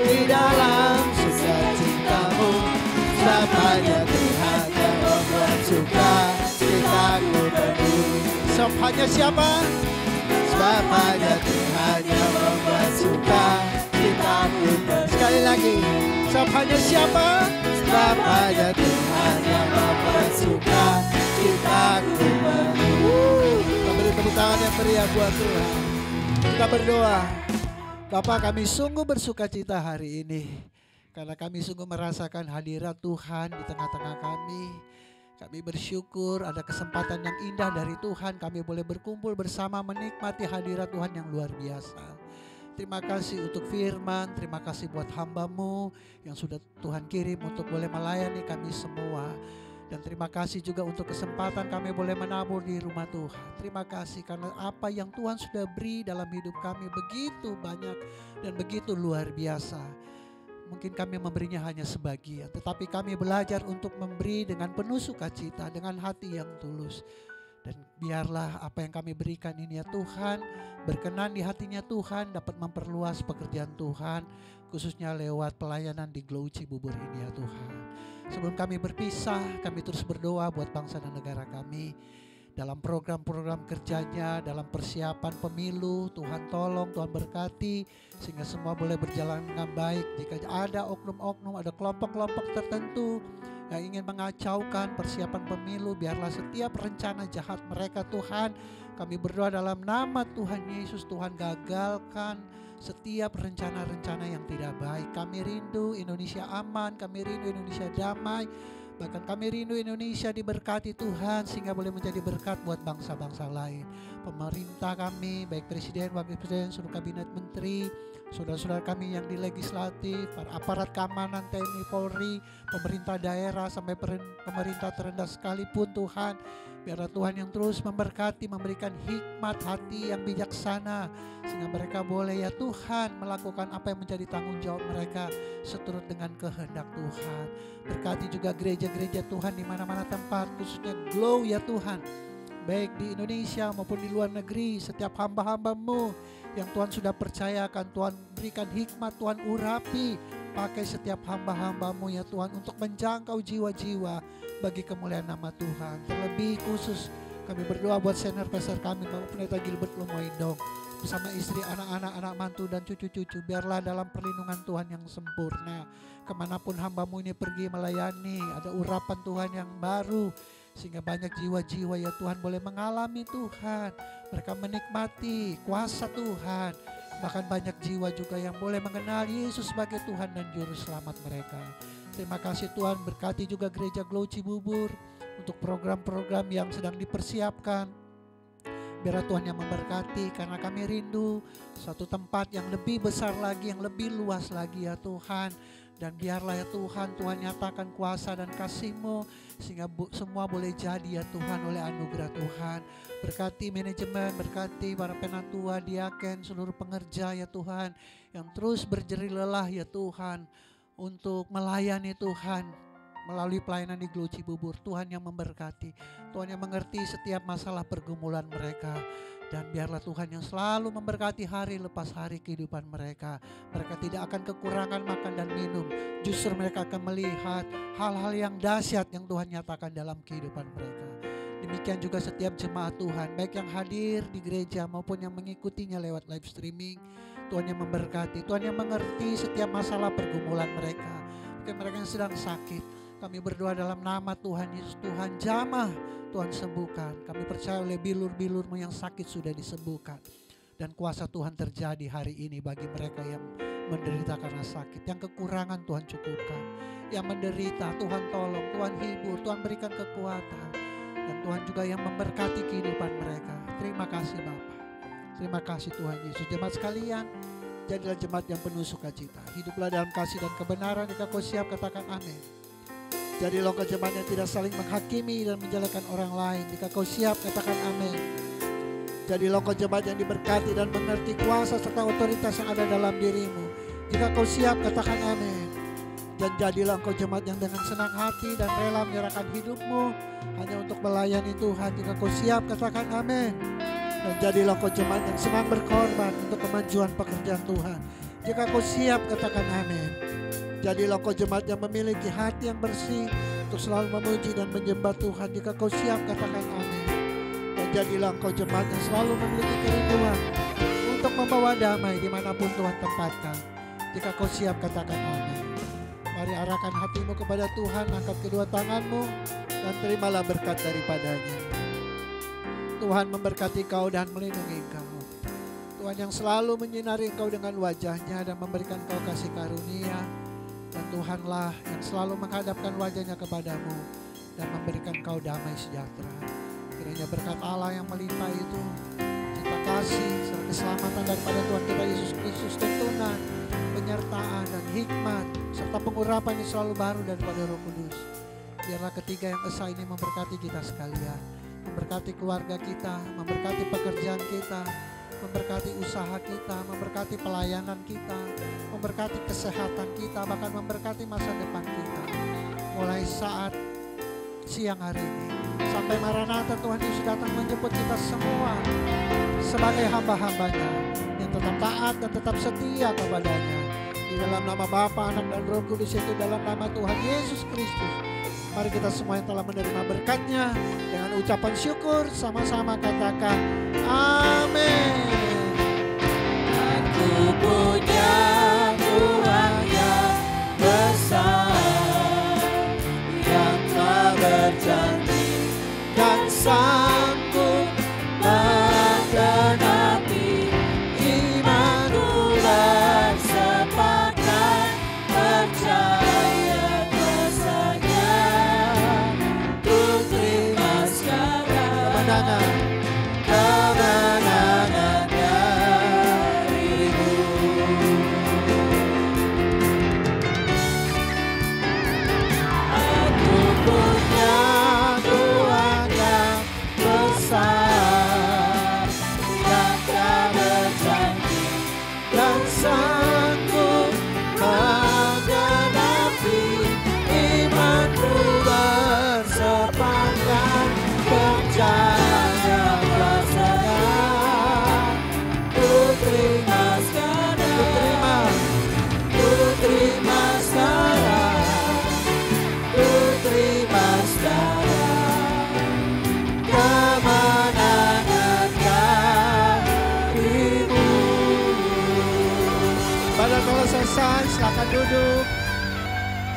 di dalam sukacita-Mu, sebab hanya Tuhan yang membuat sukacitaku penuh. Sebab hanya siapa? Sebab hanya Tuhan yang membuat sukacitaku penuh. Sekali lagi, sebab hanya siapa? Sebab hanya Tuhan yang membuat sukacitaku penuh. Kita beri tepuk tangan yang meriah buat Tuhan. Kita berdoa. Bapa, kami sungguh bersukacita hari ini, karena kami sungguh merasakan hadirat Tuhan di tengah-tengah kami. Kami bersyukur ada kesempatan yang indah dari Tuhan. Kami boleh berkumpul bersama menikmati hadirat Tuhan yang luar biasa. Terima kasih untuk firman, terima kasih buat hamba-Mu yang sudah Tuhan kirim untuk boleh melayani kami semua. Dan terima kasih juga untuk kesempatan kami boleh menabur di rumah Tuhan. Terima kasih karena apa yang Tuhan sudah beri dalam hidup kami begitu banyak dan begitu luar biasa. Mungkin kami memberinya hanya sebagian, tetapi kami belajar untuk memberi dengan penuh sukacita, dengan hati yang tulus. Dan biarlah apa yang kami berikan ini ya Tuhan, berkenan di hatinya Tuhan, dapat memperluas pekerjaan Tuhan, khususnya lewat pelayanan di Glow Cibubur ini ya Tuhan. Sebelum kami berpisah, kami terus berdoa buat bangsa dan negara kami. Dalam program-program kerjanya, dalam persiapan pemilu, Tuhan tolong, Tuhan berkati, sehingga semua boleh berjalan dengan baik. Jika ada oknum-oknum, ada kelompok-kelompok tertentu yang ingin mengacaukan persiapan pemilu, biarlah setiap rencana jahat mereka Tuhan, kami berdoa dalam nama Tuhan Yesus, Tuhan gagalkan setiap rencana-rencana yang tidak baik. Kami rindu Indonesia aman, kami rindu Indonesia damai. Bahkan kami rindu Indonesia diberkati Tuhan sehingga boleh menjadi berkat buat bangsa-bangsa lain. Pemerintah kami, baik Presiden, Wakil Presiden, seluruh Kabinet Menteri, saudara-saudara kami yang di legislatif, para aparat keamanan TNI Polri, pemerintah daerah sampai pemerintah terendah sekalipun Tuhan. Biarlah Tuhan yang terus memberkati, memberikan hikmat hati yang bijaksana, sehingga mereka boleh ya Tuhan melakukan apa yang menjadi tanggung jawab mereka seturut dengan kehendak Tuhan. Berkati juga gereja-gereja Tuhan di mana-mana tempat, khususnya Glow ya Tuhan, baik di Indonesia maupun di luar negeri. Setiap hamba-hamba-Mu yang Tuhan sudah percayakan, Tuhan berikan hikmat, Tuhan urapi, pakai setiap hamba-hamba-Mu ya Tuhan untuk menjangkau jiwa-jiwa bagi kemuliaan nama Tuhan. Terlebih khusus kami berdoa buat senior pastor kami, Bapak Pendeta Gilbert Lumoindong, bersama istri, anak-anak, anak mantu dan cucu-cucu. Biarlah dalam perlindungan Tuhan yang sempurna, kemanapun hamba-Mu ini pergi melayani, ada urapan Tuhan yang baru, sehingga banyak jiwa-jiwa ya Tuhan boleh mengalami Tuhan, mereka menikmati kuasa Tuhan. Bahkan banyak jiwa juga yang boleh mengenal Yesus sebagai Tuhan dan Juru Selamat mereka. Terima kasih Tuhan, berkati juga gereja Glow Cibubur untuk program-program yang sedang dipersiapkan. Biarlah Tuhan yang memberkati, karena kami rindu suatu tempat yang lebih besar lagi, yang lebih luas lagi ya Tuhan. Dan biarlah ya Tuhan, Tuhan nyatakan kuasa dan kasih-Mu sehingga semua boleh jadi ya Tuhan oleh anugerah Tuhan. Berkati manajemen, berkati para penatua, diaken, seluruh pengerja ya Tuhan, yang terus berjerih lelah ya Tuhan untuk melayani Tuhan melalui pelayanan di Glow Cibubur. Tuhan yang memberkati, Tuhan yang mengerti setiap masalah pergumulan mereka. Dan biarlah Tuhan yang selalu memberkati hari lepas hari kehidupan mereka. Mereka tidak akan kekurangan makan dan minum. Justru mereka akan melihat hal-hal yang dahsyat yang Tuhan nyatakan dalam kehidupan mereka. Demikian juga setiap jemaat Tuhan, baik yang hadir di gereja maupun yang mengikutinya lewat live streaming. Tuhan yang memberkati, Tuhan yang mengerti setiap masalah pergumulan mereka. Mungkin mereka yang sedang sakit, kami berdoa dalam nama Tuhan Yesus. Tuhan jamah, Tuhan sembuhkan. Kami percaya oleh bilur-bilur-Mu yang sakit sudah disembuhkan. Dan kuasa Tuhan terjadi hari ini bagi mereka yang menderita karena sakit. Yang kekurangan Tuhan cukupkan. Yang menderita Tuhan tolong, Tuhan hibur, Tuhan berikan kekuatan. Dan Tuhan juga yang memberkati kehidupan mereka. Terima kasih Bapa. Terima kasih Tuhan Yesus. Jemaat sekalian, jadilah jemaat yang penuh sukacita. Hiduplah dalam kasih dan kebenaran. Jika kau siap, katakan amin. Jadilah engkau jemaat yang tidak saling menghakimi dan menjelekan orang lain. Jika kau siap, katakan amin. Jadilah engkau jemaat yang diberkati dan mengerti kuasa serta otoritas yang ada dalam dirimu. Jika kau siap, katakan amin. Dan jadilah engkau jemaat yang dengan senang hati dan rela menyerahkan hidupmu hanya untuk melayani Tuhan. Jika kau siap, katakan amin. Dan jadilah engkau jemaat yang senang berkorban untuk kemajuan pekerjaan Tuhan. Jika kau siap, katakan amin. Jadilah kau jemaat yang memiliki hati yang bersih untuk selalu memuji dan menyembah Tuhan. Jika kau siap, katakan amin. Dan jadilah kau jemaat yang selalu memiliki kerinduan untuk membawa damai dimanapun Tuhan tempatkan. Jika kau siap, katakan amin. Mari arahkan hatimu kepada Tuhan, angkat kedua tanganmu dan terimalah berkat daripadanya. Tuhan memberkati kau dan melindungi kau. Tuhan yang selalu menyinari engkau dengan wajahnya dan memberikan kau kasih karunia. Dan Tuhanlah yang selalu menghadapkan wajahnya kepadamu dan memberikan kau damai sejahtera. Kiranya berkat Allah yang melimpah itu, cinta kasih, serta keselamatan daripada Tuhan kita Yesus Kristus, tuntunan, penyertaan dan hikmat, serta pengurapan yang selalu baru daripada Roh Kudus. Biarlah ketiga yang esa ini memberkati kita sekalian, memberkati keluarga kita, memberkati pekerjaan kita, memberkati usaha kita, memberkati pelayanan kita, memberkati kesehatan kita, bahkan memberkati masa depan kita. Mulai saat siang hari ini sampai Maranatha Tuhan Yesus datang menjemput kita semua sebagai hamba-hambanya yang tetap taat dan tetap setia kepadanya. Di dalam nama Bapa, Anak dan Roh Kudus, itu dalam nama Tuhan Yesus Kristus. Mari kita semua yang telah menerima berkat-Nya dengan ucapan syukur sama-sama katakan amin. Aku punya Tuhan yang besar, yang telah berjanji dan sanggup menggenapi imanku, bersepakat percaya kuasa-Nya. Ku terima sekarang kemenangan darimu. sudah selesai, silakan duduk.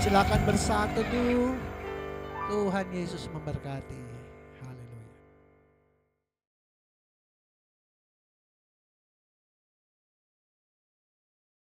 Silakan bersatu dulu. Tuhan Yesus memberkati.